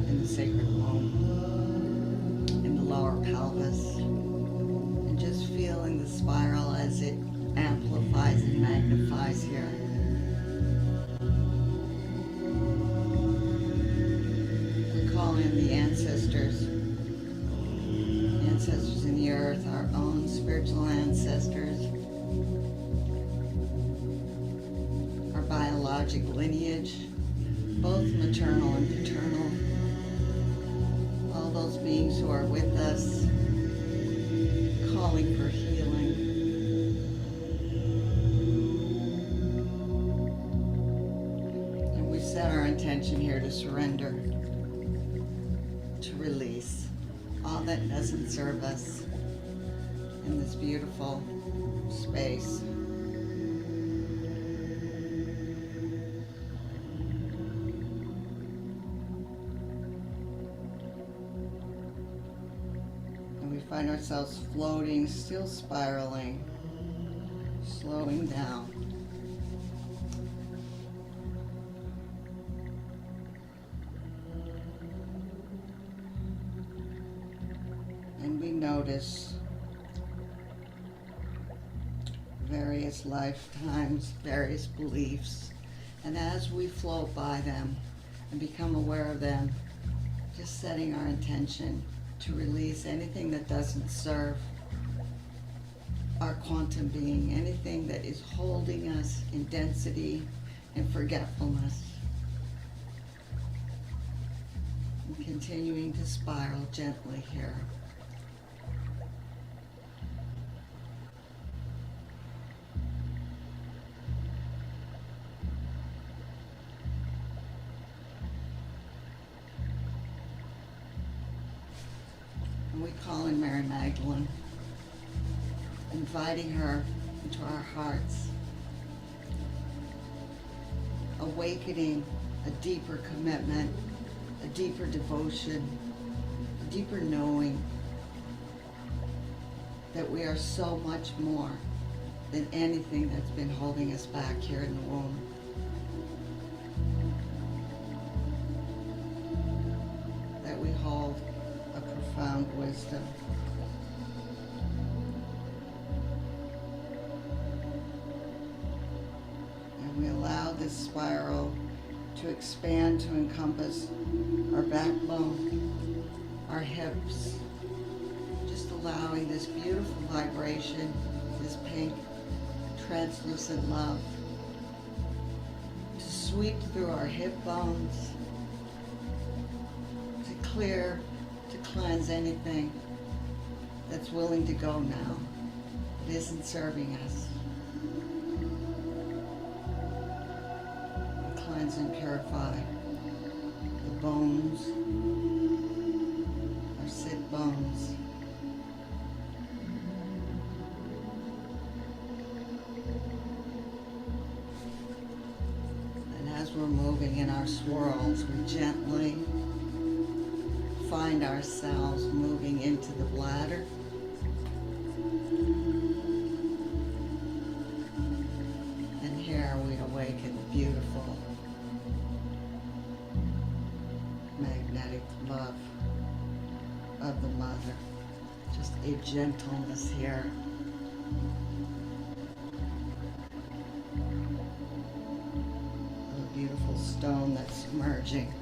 in the sacred womb, in the lower pelvis, and just feeling the spiral as it amplifies and magnifies here. We call in the ancestors in the earth, our own spiritual ancestors, our biologic lineage, both maternal and paternal, all those beings who are with us, calling for healing. And we set our intention here to surrender, to release all that doesn't serve us in this beautiful space. And we find ourselves floating, still spiraling, slowing down. And we notice various lifetimes, various beliefs, and as we float by them and become aware of them, just setting our intention to release anything that doesn't serve our quantum being, anything that is holding us in density and forgetfulness, and continuing to spiral gently here. And we call in Mary Magdalene, inviting her into our hearts, awakening a deeper commitment, a deeper devotion, a deeper knowing that we are so much more than anything that's been holding us back here in the womb. That we hold a profound wisdom this spiral to expand, to encompass our backbone, our hips, just allowing this beautiful vibration, this pink, translucent love to sweep through our hip bones, to clear, to cleanse anything that's willing to go now. It isn't serving us. We cleanse and purify the bones, our sit bones, and as we're moving in our swirls, we gently find ourselves moving into the bladder. And here we awaken the beautiful magnetic love of the mother. Just a gentleness here. A beautiful stone that's emerging.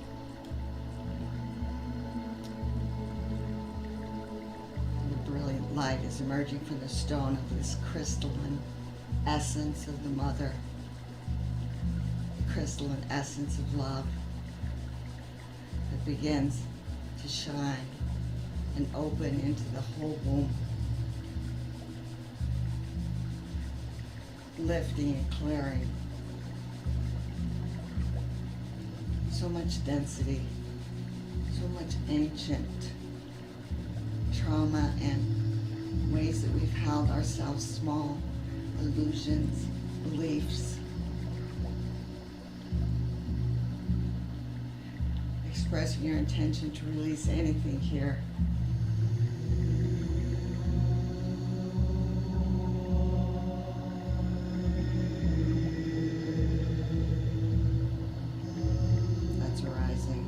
Brilliant light is emerging from the stone of this crystalline essence of the mother, the crystalline essence of love that begins to shine and open into the whole womb, lifting and clearing so much density, so much ancient trauma and ways that we've held ourselves small, illusions, beliefs. Expressing your intention to release anything here. That's arising.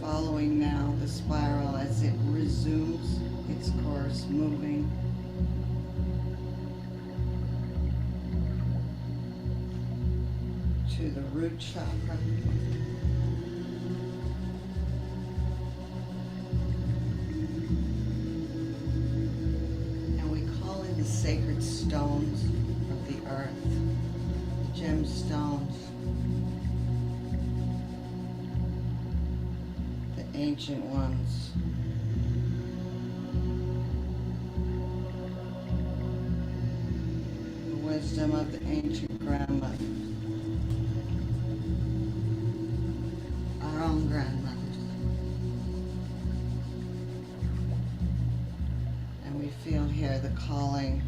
Following now the spiral as it resumes its course, moving to the root chakra. And we call in the sacred stones of the earth, the gemstones, ancient ones. The wisdom of the ancient grandmother. Our own grandmothers. And we feel here the calling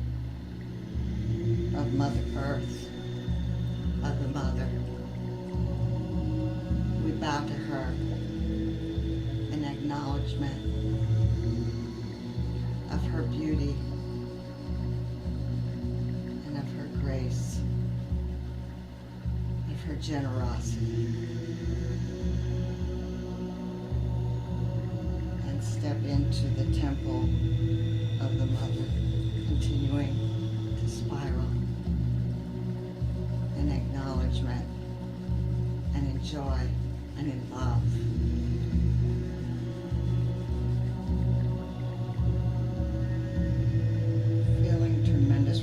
of Mother Earth, of the Mother. We bow to her. Acknowledgement of her beauty and of her grace, of her generosity, and step into the temple of the Mother, continuing to spiral in acknowledgement and in joy and in love.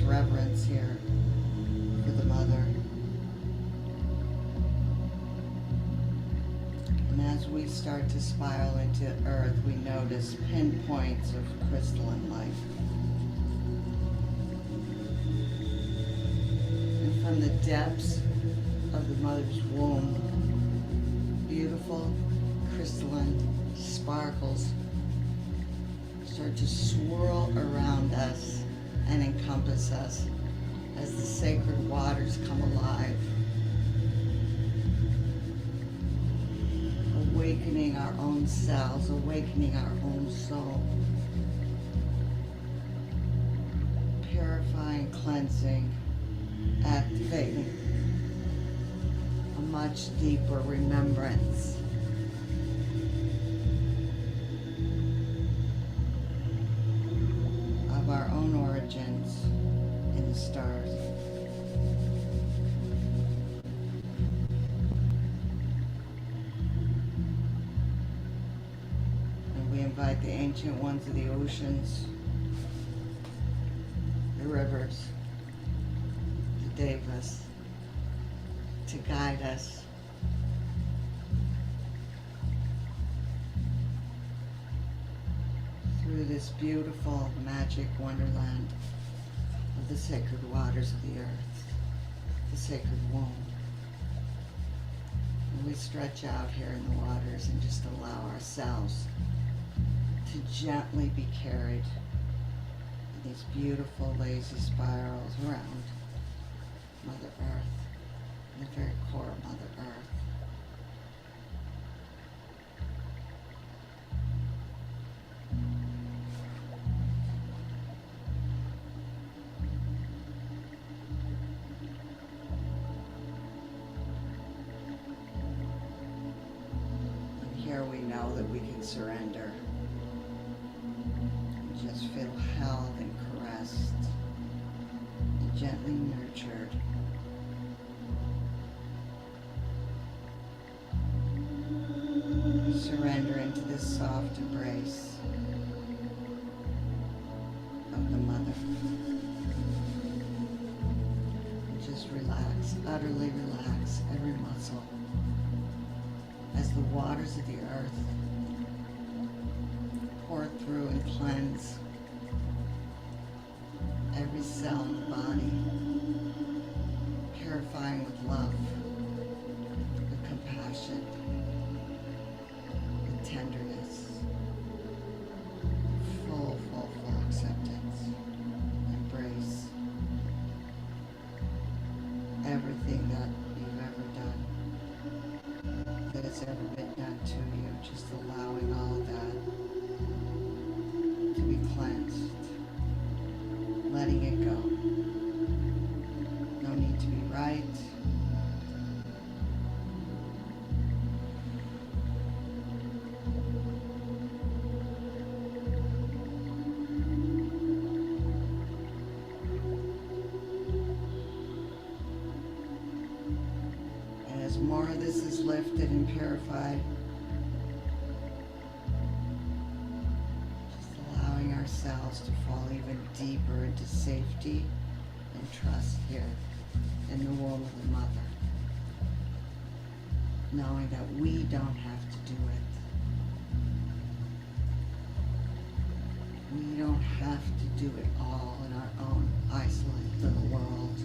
Reverence here for the mother. And as we start to spiral into earth, we notice pinpoints of crystalline light. And from the depths of the mother's womb, beautiful crystalline sparkles start to swirl around us and encompass us as the sacred waters come alive, awakening our own selves, awakening our own soul, purifying, cleansing, activating much deeper remembrance of our own origins in the stars. And we invite the ancient ones of the oceans, the rivers, the devas, to guide us. Through this beautiful magic wonderland of the sacred waters of the earth, the sacred womb. And we stretch out here in the waters and just allow ourselves to gently be carried in these beautiful lazy spirals around Mother Earth, in the very core of Mother Earth. And here we know that we can surrender and just feel held and caressed and gently nurtured. Surrender into this soft embrace of the Mother. And just relax, utterly relax every muscle as the waters of the earth pour through and cleanse every cell in the body, purifying with love, with compassion, tenderness, full acceptance, embrace everything that you've ever done, that has ever been done to you, just allowing all of that to be cleansed, letting it go. No need to be right. As more of this is lifted and purified, just allowing ourselves to fall even deeper into safety and trust here in the womb of the Mother, knowing that we don't have to do it. We don't have to do it all in our own isolated little world.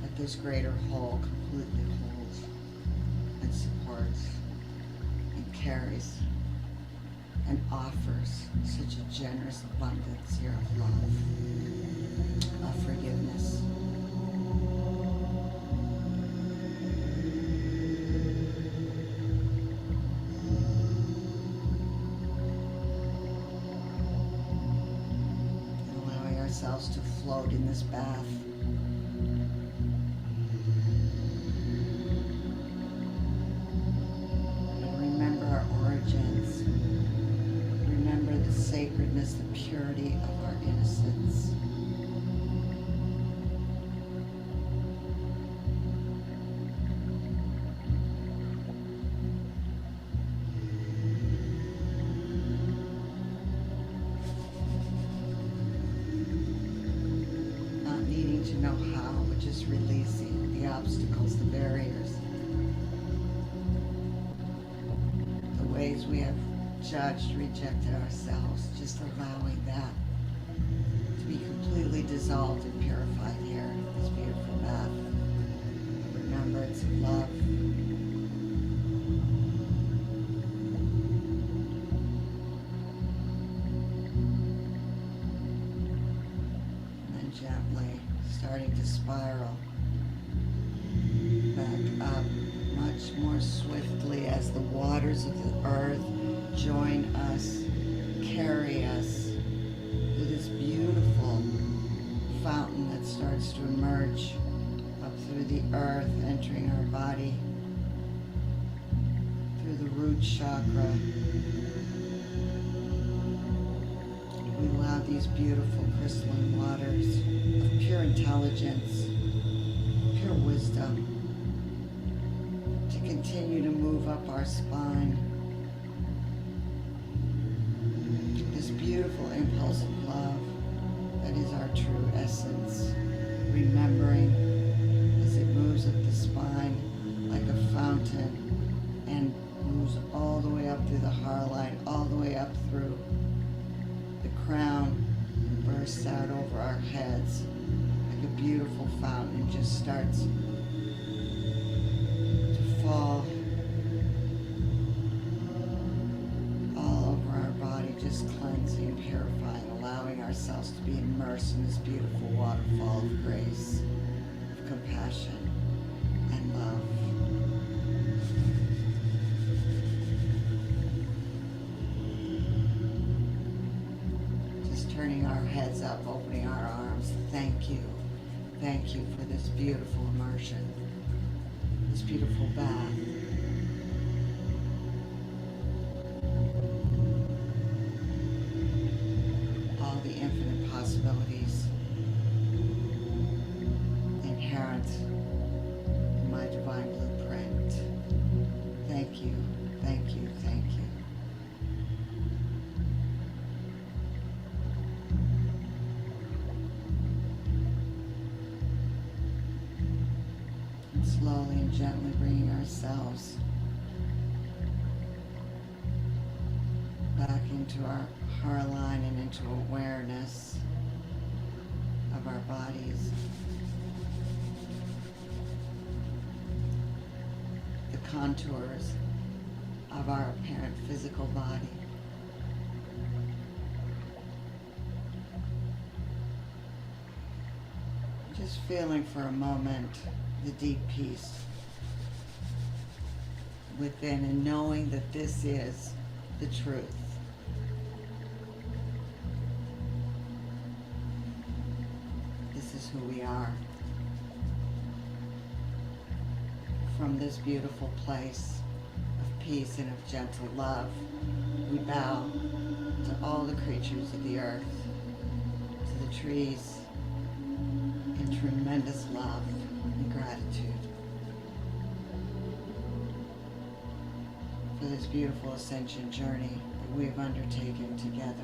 That this greater whole completely holds and supports and carries and offers such a generous abundance here of love, of forgiveness. And allowing ourselves to float in this bath. Remember the sacredness, the purity of our innocence. Not needing to know how, but just releasing the obstacles, the barriers, the ways we have judged, rejected ourselves, just allowing that to be completely dissolved and purified here in this beautiful bath. Remembrance of love. And then gently starting to spiral back up much more swiftly as the waters of the earth join us, carry us to this beautiful fountain that starts to emerge up through the earth entering our body through the root chakra. We allow these beautiful crystalline waters of pure intelligence, pure wisdom, to continue to move up our spine. This beautiful impulse of love that is our true essence, remembering as it moves up the spine like a fountain and moves all the way up through the heart line, all the way up through the crown, and bursts out over our heads like a beautiful fountain, and just starts to fall all over our body, just cleansing, purifying, allowing ourselves to be immersed in this beautiful waterfall of grace, of compassion and love. Just turning our heads up, opening our arms. Thank you. Thank you for this beautiful immersion, this beautiful bath. All the infinite possibilities inherent in my divine blueprint. Thank you, thank you, thank you. And slowly and gently bringing ourselves back into our heart line and into awareness of our bodies. The contours of our apparent physical body. Just feeling for a moment the deep peace within, and knowing that this is the truth. This is who we are. From this beautiful place of peace and of gentle love, we bow to all the creatures of the earth, to the trees, in tremendous love and gratitude for this beautiful ascension journey that we've undertaken together.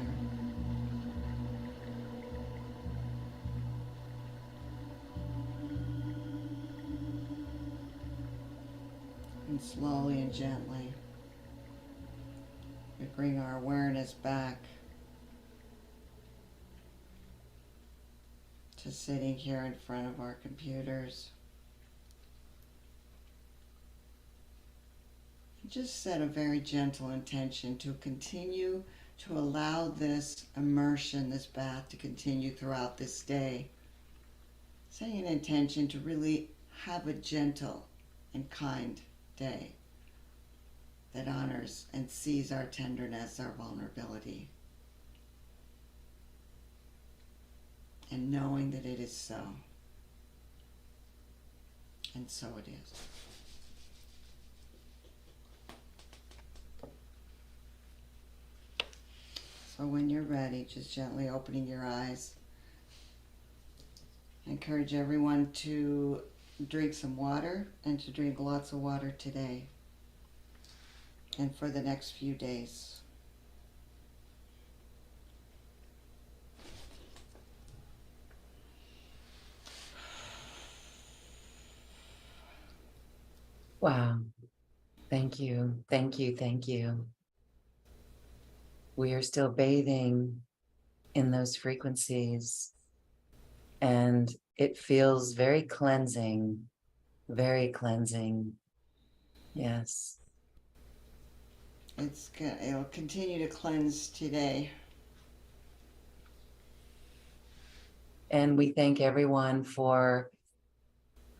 And slowly and gently, we bring our awareness back to sitting here in front of our computers. And just set a very gentle intention to continue to allow this immersion, this bath, to continue throughout this day. Setting an intention to really have a gentle and kind day that honors and sees our tenderness, our vulnerability, and knowing that it is so, and so it is. So when you're ready, just gently opening your eyes. I encourage everyone to drink some water, and to drink lots of water today and for the next few days. Wow. Thank you. Thank you. Thank you. We are still bathing in those frequencies, and it feels very cleansing, very cleansing. Yes. It'll continue to cleanse today. And we thank everyone for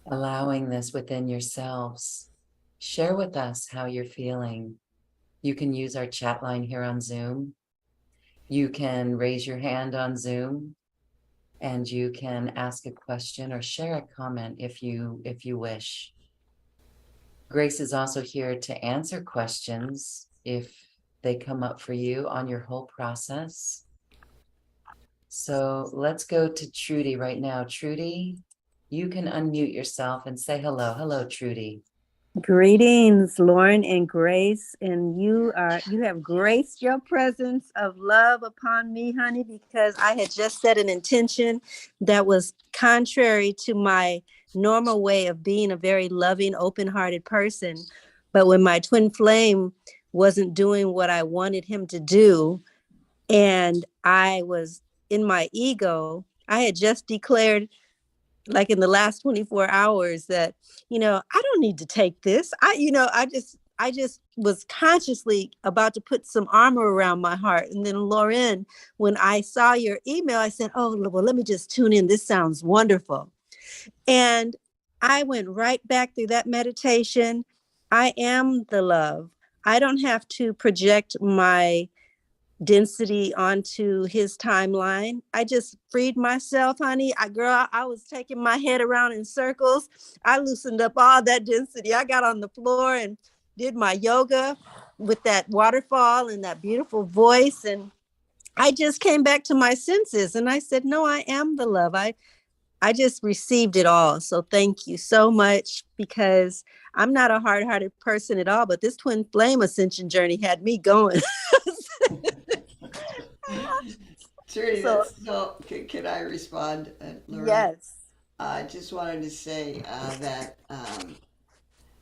allowing this within yourselves. Share with us how you're feeling. You can use our chat line here on Zoom. You can raise your hand on Zoom. and you can ask a question or share a comment if you wish. Grace is also here to answer questions if they come up for you on your whole process. So let's go to Trudy right now. Trudy, you can unmute yourself and say hello. Hello, Trudy. Greetings, Lauren and Grace, and you have graced your presence of love upon me, honey, because I had just set an intention that was contrary to my normal way of being a very loving, open-hearted person. But when my twin flame wasn't doing what I wanted him to do, and I was in my ego, I had just declared, like in the last 24 hours, that I don't need to take this. I just was consciously about to put some armor around my heart. And then, Lauren, when I saw your email, I said, oh, well, let me just tune in, this sounds wonderful. And I went right back through that meditation. I am the love. I don't have to project my density onto his timeline. I just freed myself, honey. I was taking my head around in circles. I loosened up all that density. I got on the floor and did my yoga with that waterfall and that beautiful voice. And I just came back to my senses and I said, no, I am the love. I just received it all. So thank you so much, because I'm not a hard-hearted person at all, but this twin flame ascension journey had me going. Trudy, So that's so. Can I respond, Lorraine? yes. I just wanted to say that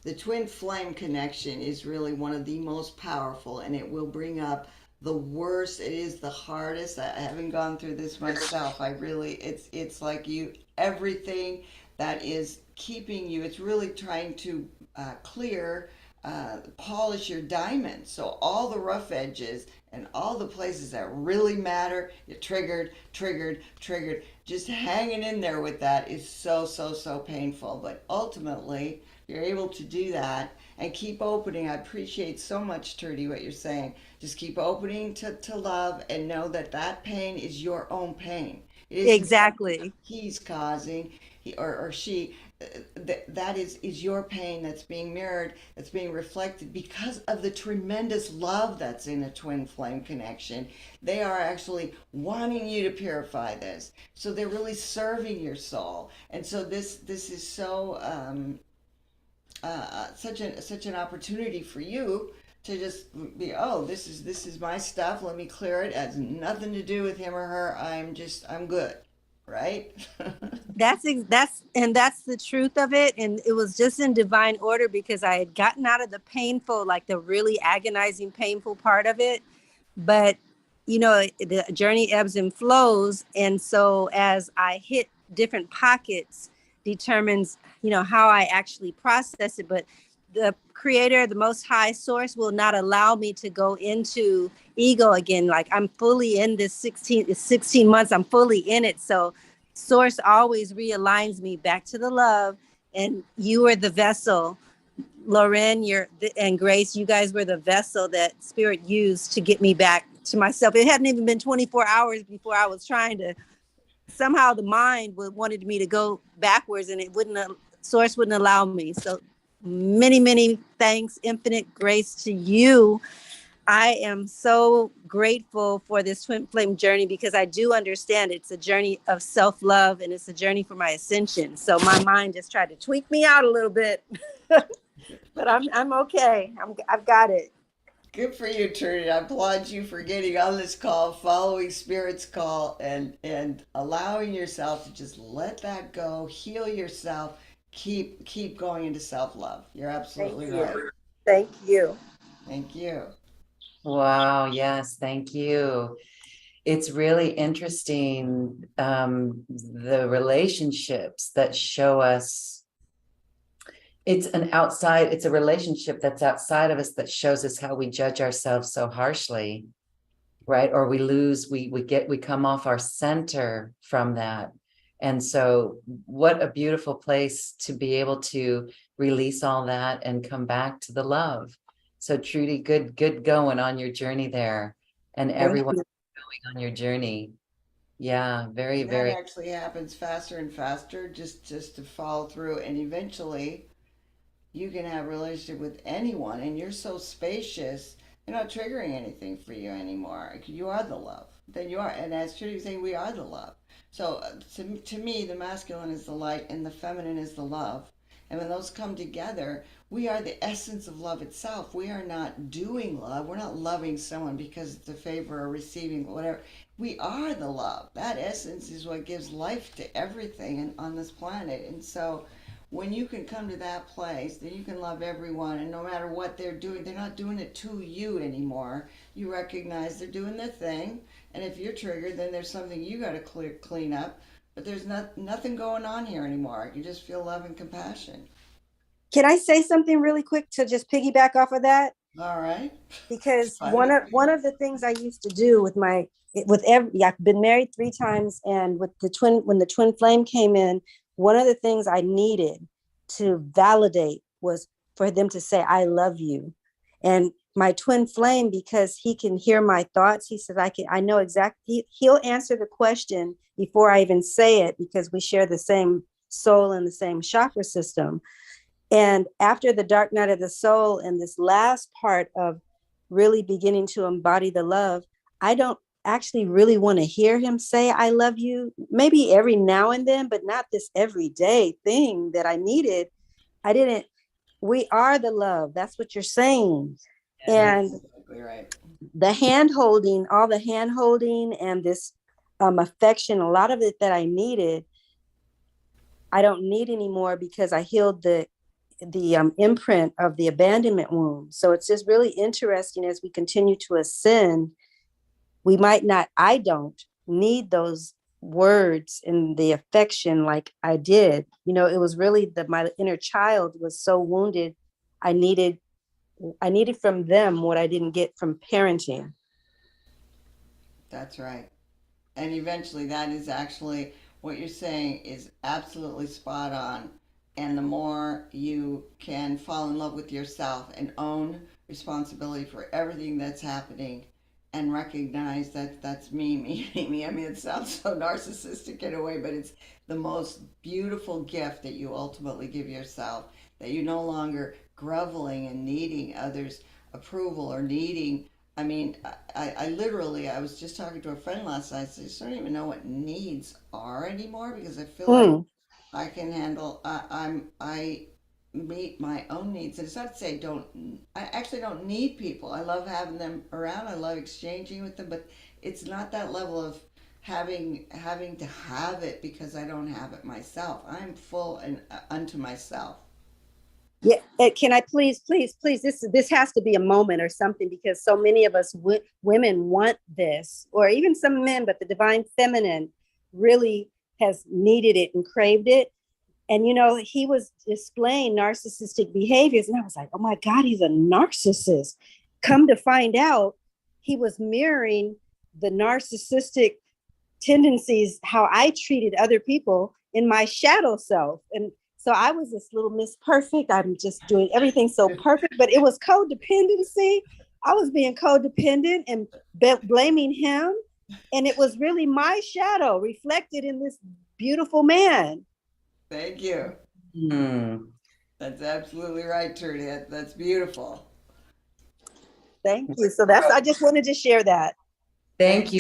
the twin flame connection is really one of the most powerful, and it will bring up the worst. It is the hardest. I haven't gone through this myself. I really, it's like you, everything that is keeping you, it's really trying to clear, polish your diamond. So all the rough edges and all the places that really matter, you're triggered, triggered, triggered. Just hanging in there with that is so, so, so painful. But ultimately, you're able to do that and keep opening. I appreciate so much, Trudy, what you're saying. Just keep opening to love and know that that pain is your own pain. It isn't something Exactly. he's causing, or she. That is your pain that's being mirrored, that's being reflected because of the tremendous love that's in a twin flame connection. They are actually wanting you to purify this, so they're really serving your soul. And so this is so such an opportunity for you to just be, oh, this is my stuff, let me clear it. It has nothing to do with him or her. I'm good, right? That's the truth of it. And it was just in divine order, because I had gotten out of the painful, like the really agonizing, painful part of it. But the journey ebbs and flows. And so as I hit different pockets determines, how I actually process it. But the creator, the most high source, will not allow me to go into ego again. Like, I'm fully in this 16 months, I'm fully in it. So source always realigns me back to the love. And you are the vessel. Lauren, and Grace, you guys were the vessel that spirit used to get me back to myself. It hadn't even been 24 hours before I was trying to, somehow the mind wanted me to go backwards, and source wouldn't allow me. So many, many thanks, infinite grace to you. I am so grateful for this twin flame journey, because I do understand it's a journey of self-love, and it's a journey for my ascension. So my mind just tried to tweak me out a little bit. But I'm okay. I've got it. Good for you, Trudy. I applaud you for getting on this call, following Spirit's call, and allowing yourself to just let that go, heal yourself, keep going into self love. You're Thank absolutely right. you. Thank you. Thank you. Wow, yes, thank you. It's really interesting, the relationships that show us. It's a relationship that's outside of us that shows us how we judge ourselves so harshly, right? Or we come off our center from that. And so what a beautiful place to be able to release all that and come back to the love. So Trudy, good going on your journey there, and Thank everyone you. going on your journey. Yeah, very, And that very. actually happens faster and faster, just to follow through, and eventually you can have a relationship with anyone, and you're so spacious, they're not triggering anything for you anymore. You are the love. Then you are, and as Trudy was saying, we are the love. So to me, the masculine is the light, and the feminine is the love. And when those come together, we are the essence of love itself. We are not doing love. We're not loving someone because it's a favor or receiving whatever. We are the love. That essence is what gives life to everything on this planet. And so when you can come to that place, then you can love everyone, and no matter what they're doing, they're not doing it to you anymore. You recognize they're doing their thing, and if you're triggered, then there's something you got to clean up. But there's nothing going on here anymore. You just feel love and compassion. Can I say something really quick to just piggyback off of that? All right. Because Fine with me. one of the things I used to do I've been married 3 times, and with when the twin flame came in, one of the things I needed to validate was for them to say, I love you. And my twin flame, because he can hear my thoughts, he said, I know exactly, he'll answer the question before I even say it, because we share the same soul and the same chakra system. And after the dark night of the soul and this last part of really beginning to embody the love, I don't actually really want to hear him say, I love you, maybe every now and then, but not this everyday thing that I needed. We are the love. That's what you're saying. And That's exactly right. the hand holding, all the hand holding and this affection, a lot of it that I needed, I don't need anymore because I healed the imprint of the abandonment wound. So it's just really interesting as we continue to ascend. We might not, I don't need those words and the affection like I did. It was really my inner child was so wounded. I needed from them what I didn't get from parenting. That's right. And eventually, that is actually what you're saying is absolutely spot on. And the more you can fall in love with yourself and own responsibility for everything that's happening and recognize that that's me, me, me. I mean, it sounds so narcissistic in a way, but it's the most beautiful gift that you ultimately give yourself, that you're no longer groveling and needing others' approval or needing. I mean, I literally, I was just talking to a friend last night. I just don't even know what needs are anymore because I feel like I can handle. I meet my own needs, and it's not to say don't. I actually don't need people. I love having them around. I love exchanging with them, but it's not that level of having to have it because I don't have it myself. I'm full and unto myself. Yeah, can I please? This has to be a moment or something, because so many of us women want this, or even some men, but the divine feminine really has needed it and craved it. And he was displaying narcissistic behaviors, and I was like, oh my God, he's a narcissist. Come to find out, he was mirroring the narcissistic tendencies, how I treated other people in my shadow self. And so I was this little Miss Perfect. I'm just doing everything so perfect, but it was codependency. I was being codependent and blaming him. And it was really my shadow reflected in this beautiful man. Thank you. That's absolutely right, Trudy. That's beautiful. Thank you. So I just wanted to share that. Thank you,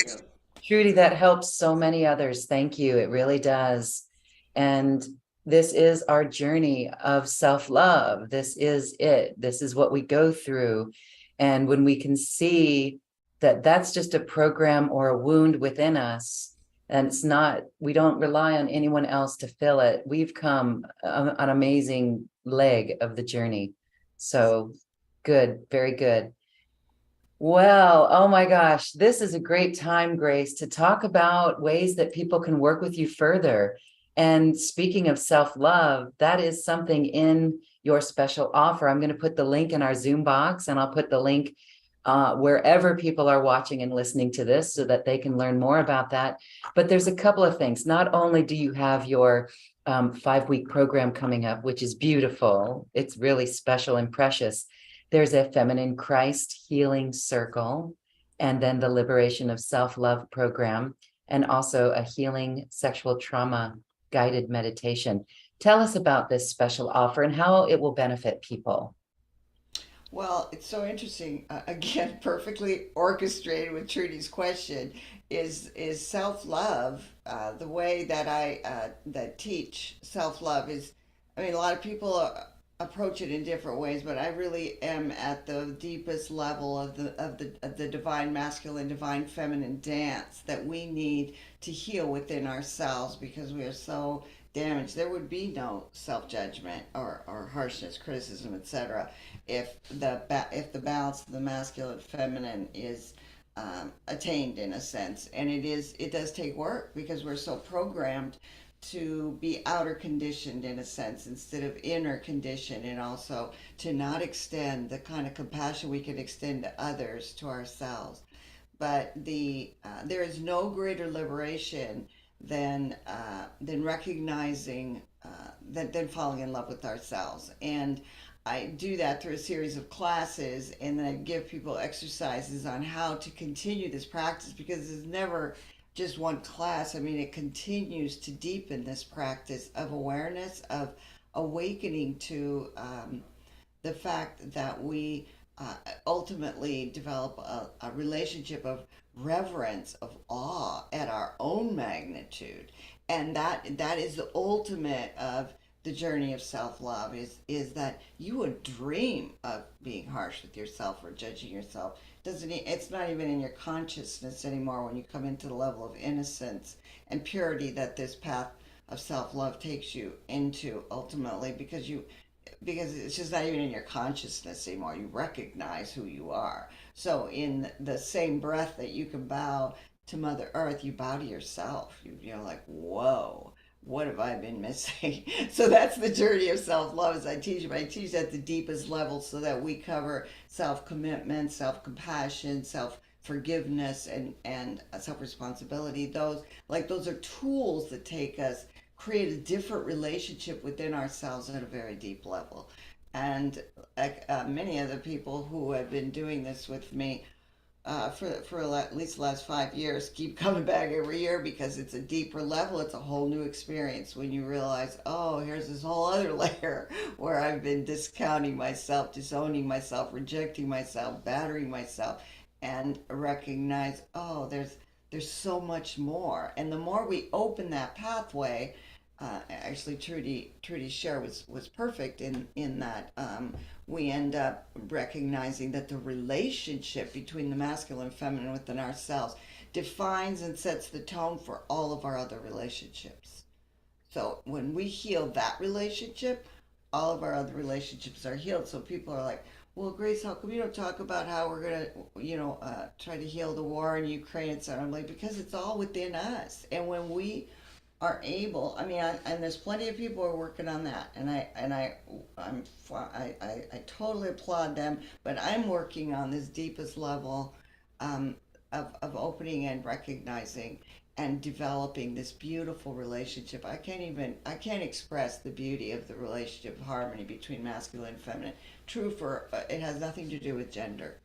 Trudy. That helps so many others. Thank you. It really does. And this is our journey of self-love. This is it. This is what we go through. And when we can see that that's just a program or a wound within us, and it's not, we don't rely on anyone else to fill it. We've come an amazing leg of the journey. So good, very good. Well, oh my gosh, this is a great time, Grace, to talk about ways that people can work with you further. And speaking of self-love, that is something in your special offer. I'm going to put the link in our Zoom box, and I'll put the link wherever people are watching and listening to this so that they can learn more about that. But there's a couple of things. Not only do you have your 5-week program coming up, which is beautiful, it's really special and precious. There's a Feminine Christ Healing Circle, and then the Liberation of Self-Love program. and also a healing sexual trauma guided meditation. Tell us about this special offer and how it will benefit people. Well, it's so interesting. Again, perfectly orchestrated with Trudy's question is self love. The way that I that teach self love is, I mean, a lot of people approach it in different ways, but I really am at the deepest level of the divine masculine, divine feminine dance that we need to heal within ourselves because we are so damaged. There would be no self judgment or harshness, criticism, etc if the balance of the masculine feminine is attained in a sense. And it does take work because we're so programmed to be outer conditioned in a sense instead of inner conditioned, and also to not extend the kind of compassion we can extend to others, to ourselves. But there is no greater liberation than recognizing than falling in love with ourselves. And I do that through a series of classes, and then I give people exercises on how to continue this practice because it's never just one class. I mean, it continues to deepen this practice of awareness, of awakening to the fact that we ultimately develop a relationship of reverence, of awe at our own magnitude. And that is the ultimate of the journey of self-love is that you would dream of being harsh with yourself or judging yourself. It's not even in your consciousness anymore when you come into the level of innocence and purity that this path of self-love takes you into ultimately, because it's just not even in your consciousness anymore. You recognize who you are. So in the same breath that you can bow to Mother Earth, you bow to yourself. You're like, whoa, what have I been missing? So that's the journey of self-love as I teach. But I teach at the deepest level so that we cover self-commitment, self-compassion, self-forgiveness, and self-responsibility. Those are tools that take us create a different relationship within ourselves at a very deep level. And many of the people who have been doing this with me for at least the last 5 years keep coming back every year because it's a deeper level. It's a whole new experience when you realize, oh, here's this whole other layer where I've been discounting myself, disowning myself, rejecting myself, battering myself, and recognize, oh, there's so much more. And the more we open that pathway, actually Trudy's share was perfect in that we end up recognizing that the relationship between the masculine and feminine within ourselves defines and sets the tone for all of our other relationships. So when we heal that relationship, all of our other relationships are healed. So people are like, well, Grace, how come you don't talk about how we're going to, try to heal the war in Ukraine? And so I'm like, because it's all within us. And when we are able, and there's plenty of people who are working on that, and I totally applaud them, but I'm working on this deepest level um, of opening and recognizing and developing this beautiful relationship. I can't express the beauty of the relationship of harmony between masculine and feminine. True for, it has nothing to do with gender.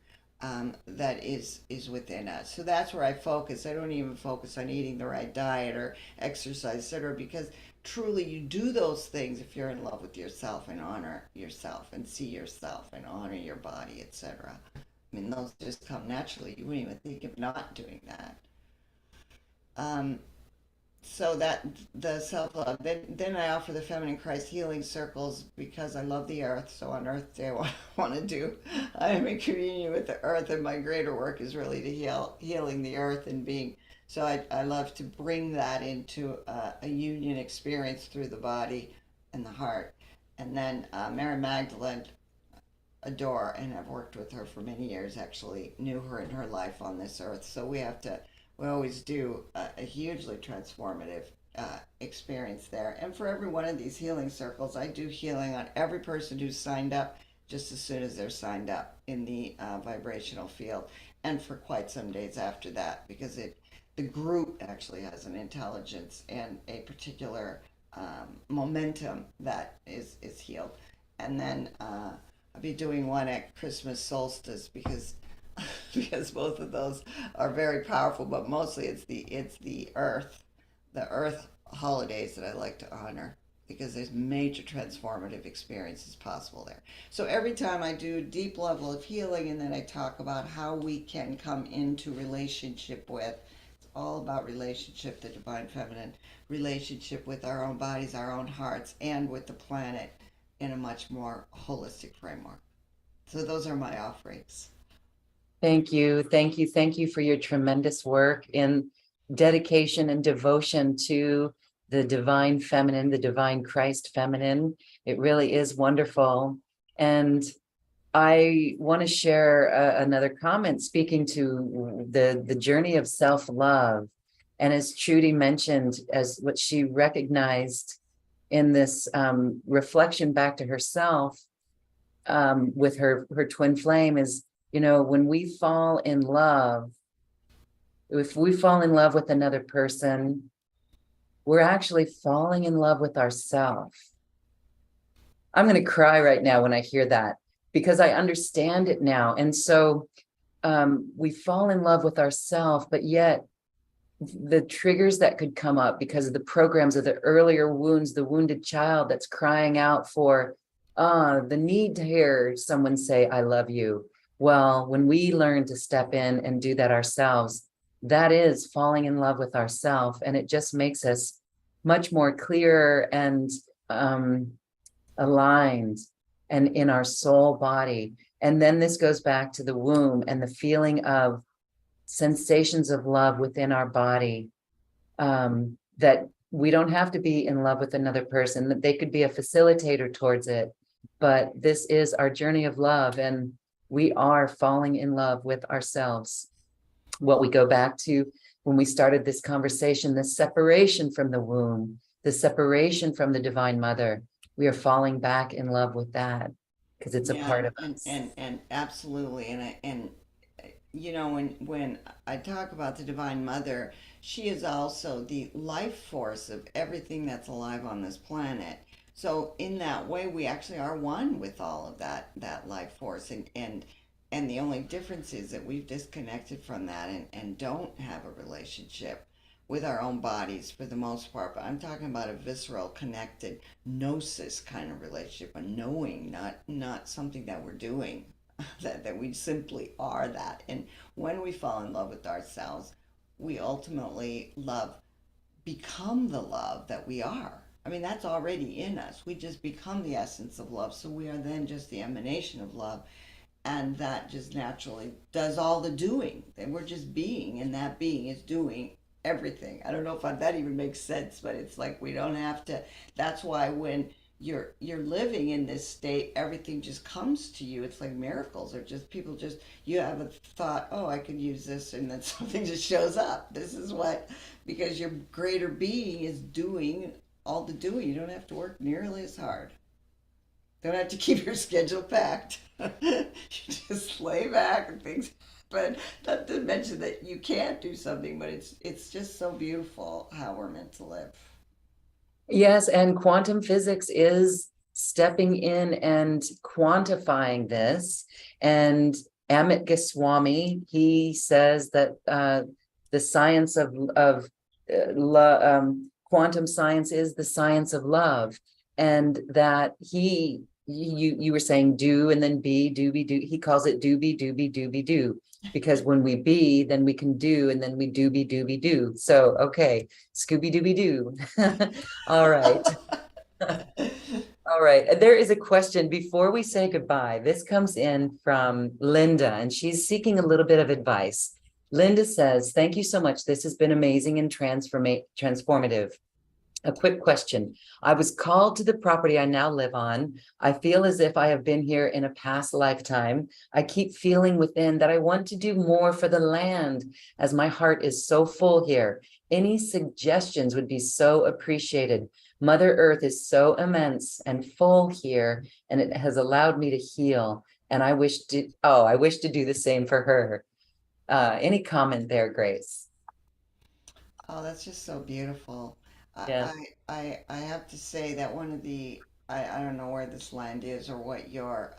That is within us. So that's where I focus. I don't even focus on eating the right diet or exercise, etc., because truly you do those things if you're in love with yourself and honor yourself and see yourself and honor your body, etc. I mean, those just come naturally. You wouldn't even think of not doing that. Um, so that the self-love, then I offer the feminine Christ healing circles because I love the earth. So on Earth Day, I want to do, I am in communion with the earth, and my greater work is really to healing the earth and being, so I love to bring that into a union experience through the body and the heart. And then Mary Magdalene, adore, and I've worked with her for many years, actually knew her in her life on this earth. So we always do a hugely transformative experience there. And for every one of these healing circles, I do healing on every person who's signed up just as soon as they're signed up in the vibrational field, and for quite some days after that, because the group actually has an intelligence and a particular momentum that is healed. And then I'll be doing one at Christmas solstice because because both of those are very powerful, but mostly the earth holidays that I like to honor because there's major transformative experiences possible there. So every time I do a deep level of healing and then I talk about how we can come into relationship with, it's all about relationship, the divine feminine, relationship with our own bodies, our own hearts, and with the planet in a much more holistic framework. So those are my offerings. Thank you. Thank you. Thank you for your tremendous work in dedication and devotion to the divine feminine, the divine Christ feminine. It really is wonderful. And I want to share another comment speaking to the journey of self-love. And as Trudy mentioned, as what she recognized in this reflection back to herself with her twin flame is, when we fall in love, if we fall in love with another person, we're actually falling in love with ourselves. I'm going to cry right now when I hear that because I understand it now. And so we fall in love with ourselves, but yet the triggers that could come up because of the programs of the earlier wounds, the wounded child that's crying out for the need to hear someone say, I love you. Well, when we learn to step in and do that ourselves, that is falling in love with ourselves. And it just makes us much more clear and aligned and in our soul body. And then this goes back to the womb and the feeling of sensations of love within our body, that we don't have to be in love with another person, that they could be a facilitator towards it. But this is our journey of love, and we are falling in love with ourselves. What we go back to when we started this conversation, the separation from the womb, the separation from the Divine Mother, we are falling back in love with that because it's a part of us. And absolutely, and when I talk about the Divine Mother, she is also the life force of everything that's alive on this planet. So in that way, we actually are one with all of that life force, and the only difference is that we've disconnected from that and don't have a relationship with our own bodies for the most part. But I'm talking about a visceral, connected, gnosis kind of relationship, a knowing, not something that we're doing. That we simply are that. And when we fall in love with ourselves, we ultimately become the love that we are. I mean, that's already in us. We just become the essence of love. So we are then just the emanation of love. And that just naturally does all the doing. And we're just being, and that being is doing everything. I don't know if that even makes sense, but it's like we don't have to. That's why when you're living in this state, everything just comes to you. It's like miracles, or just people just, you have a thought, oh, I could use this, and then something just shows up. This is what, because your greater being is doing all the doing. You don't have to work nearly as hard. Don't have to keep your schedule packed. You just lay back and things. But not to mention that you can't do something, but it's just so beautiful how we're meant to live. Yes, and quantum physics is stepping in and quantifying this. And Amit Goswami, he says that the science of quantum science is the science of love, and that you were saying do and then be, do be do. He calls it do be do be do be do. Because when we be, then we can do, and then we do be do. So, okay, Scooby Dooby Doo. All right. All right. There is a question before we say goodbye. This comes in from Linda, and she's seeking a little bit of advice. Linda says, thank you so much. This has been amazing and transformative. A quick question. I was called to the property I now live on. I feel as if I have been here in a past lifetime. I keep feeling within that I want to do more for the land as my heart is so full here. Any suggestions would be so appreciated. Mother Earth is so immense and full here, and it has allowed me to heal. And I wish to do the same for her. Any comment there, Grace? Oh, that's just so beautiful. Yeah. I have to say that one of the, I don't know where this land is or what your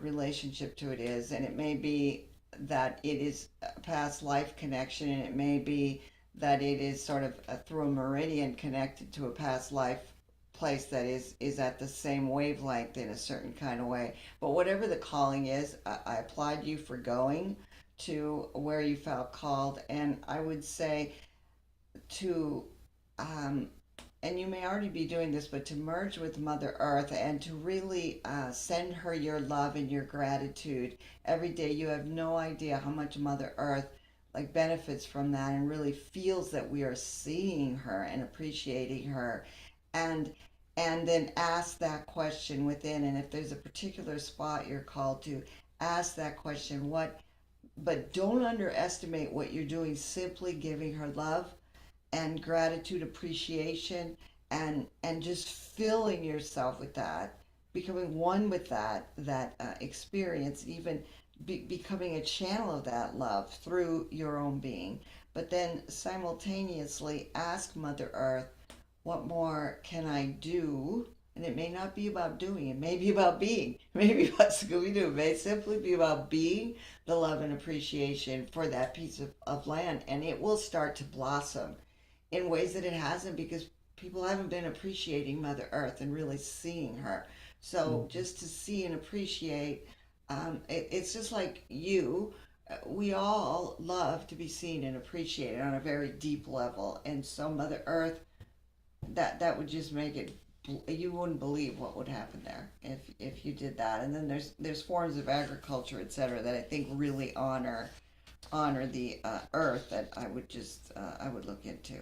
relationship to it is, and it may be that it is a past life connection, and it may be that it is sort of through a meridian connected to a past life place that is at the same wavelength in a certain kind of way. But whatever the calling is, I applaud you for going to where you felt called, and I would say to um, and you may already be doing this, but to merge with Mother Earth and to really send her your love and your gratitude every day. You have no idea how much Mother Earth like benefits from that and really feels that we are seeing her and appreciating her, and then ask that question within. And if there's a particular spot you're called to, ask that question. What? But don't underestimate what you're doing. Simply giving her love and gratitude, appreciation, and just filling yourself with that, becoming one with that experience, even becoming a channel of that love through your own being. But then simultaneously ask Mother Earth, what more can I do? And it may not be about doing, it may be about being, it may be about Scooby Doo, it may simply be about being the love and appreciation for that piece of land. And it will start to blossom in ways that it hasn't, because people haven't been appreciating Mother Earth and really seeing her. So just to see and appreciate, it's just like you. We all love to be seen and appreciated on a very deep level, and so Mother Earth, that would just make it. You wouldn't believe what would happen there if you did that. And then there's forms of agriculture, etc., that I think really honor the earth that I would look into.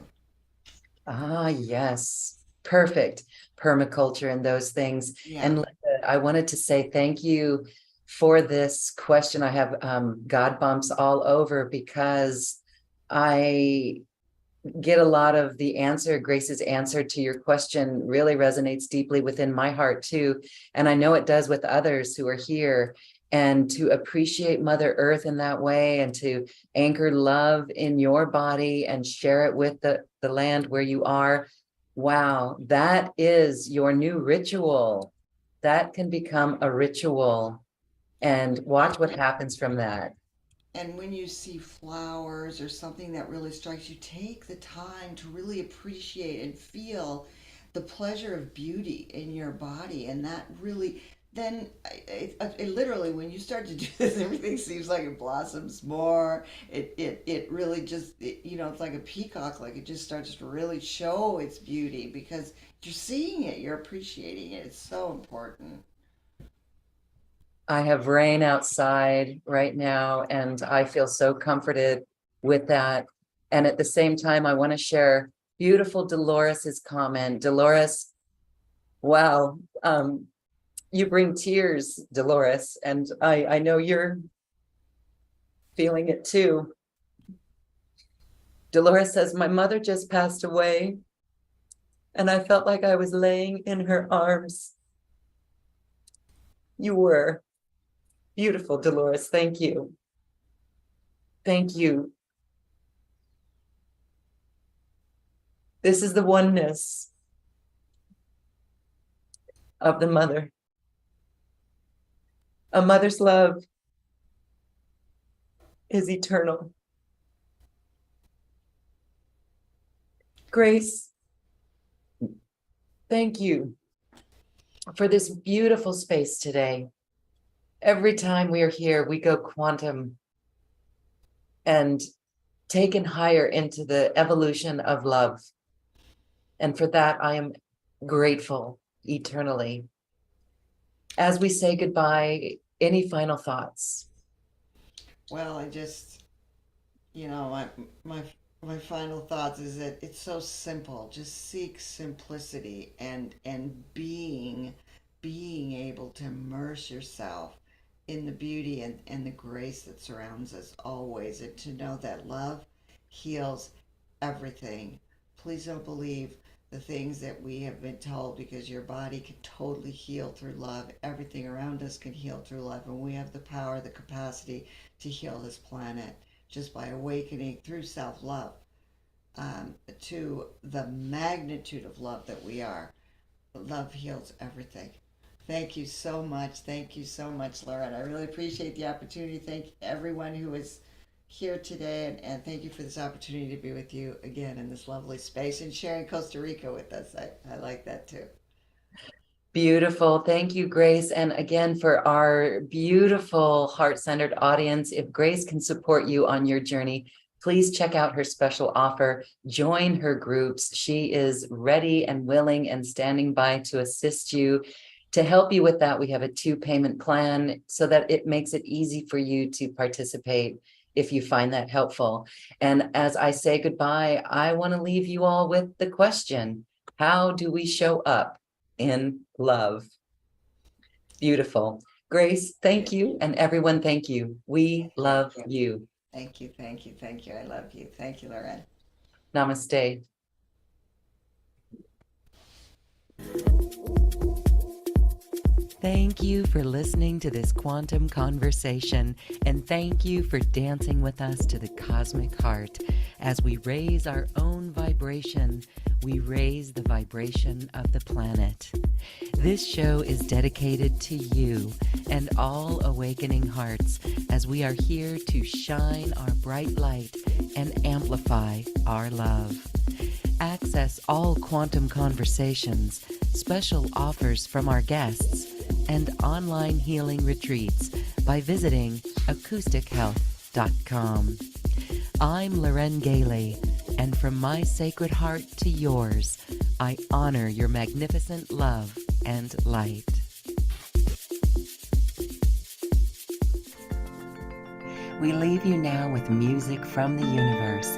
Ah, yes. Perfect. Permaculture and those things. Yeah. And Linda, I wanted to say thank you for this question. I have God bumps all over because I get a lot of the answer. Grace's answer to your question really resonates deeply within my heart too. And I know it does with others who are here. And to appreciate Mother Earth in that way, and to anchor love in your body and share it with the land where you are. Wow, that is your new ritual. That can become a ritual, and watch what happens from that. And when you see flowers or something that really strikes you, take the time to really appreciate and feel the pleasure of beauty in your body. And that really, then it literally, when you start to do this, everything seems like it blossoms more. It really just, it's like a peacock, like it just starts to really show its beauty because you're seeing it, you're appreciating it. It's so important. I have rain outside right now, and I feel so comforted with that. And at the same time, I want to share beautiful Dolores's comment. Dolores, wow, you bring tears, Dolores, and I know you're feeling it too. Dolores says, my mother just passed away, and I felt like I was laying in her arms. You were. Beautiful, Dolores. Thank you. Thank you. This is the oneness of the mother. A mother's love is eternal. Grace, thank you for this beautiful space today. Every time we are here, we go quantum and taken higher into the evolution of love. And for that, I am grateful eternally. As we say goodbye, any final thoughts? Well, I just, my my final thoughts is that it's so simple. Just seek simplicity and being able to immerse yourself in the beauty and the grace that surrounds us always, and to know that love heals everything. Please don't believe the things that we have been told, because your body can totally heal through love. Everything around us can heal through love, and we have the power, the capacity to heal this planet just by awakening through self-love to the magnitude of love that we are. Love heals everything. Thank you so much. Thank you so much, Lauren. I really appreciate the opportunity. Thank everyone who is here today, and thank you for this opportunity to be with you again in this lovely space and sharing Costa Rica with us. I like that too. Beautiful. Thank you, Grace. And again, for our beautiful heart-centered audience, if Grace can support you on your journey, please check out her special offer. Join her groups. She is ready and willing and standing by to assist you. To help you with that, we have a 2-payment plan so that it makes it easy for you to participate if you find that helpful. And as I say goodbye, I want to leave you all with the question, how do we show up in love? Beautiful. Grace, thank you. And everyone, thank you. We love you. Thank you. Thank you. Thank you. I love you. Thank you, Lauren. Namaste. Thank you for listening to this quantum conversation, and thank you for dancing with us to the cosmic heart. As we raise our own vibration, we raise the vibration of the planet. This show is dedicated to you and all awakening hearts, as we are here to shine our bright light and amplify our love. Access all quantum conversations, special offers from our guests, and online healing retreats by visiting acoustichealth.com. I'm Loren Gailey, and from my sacred heart to yours, I honor your magnificent love and light. We leave you now with music from the universe.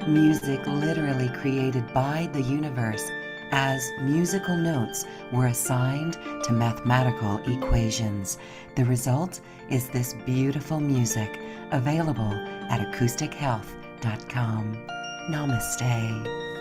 Music literally created by the universe, as musical notes were assigned to mathematical equations. The result is this beautiful music, available at acoustichealth.com. Namaste.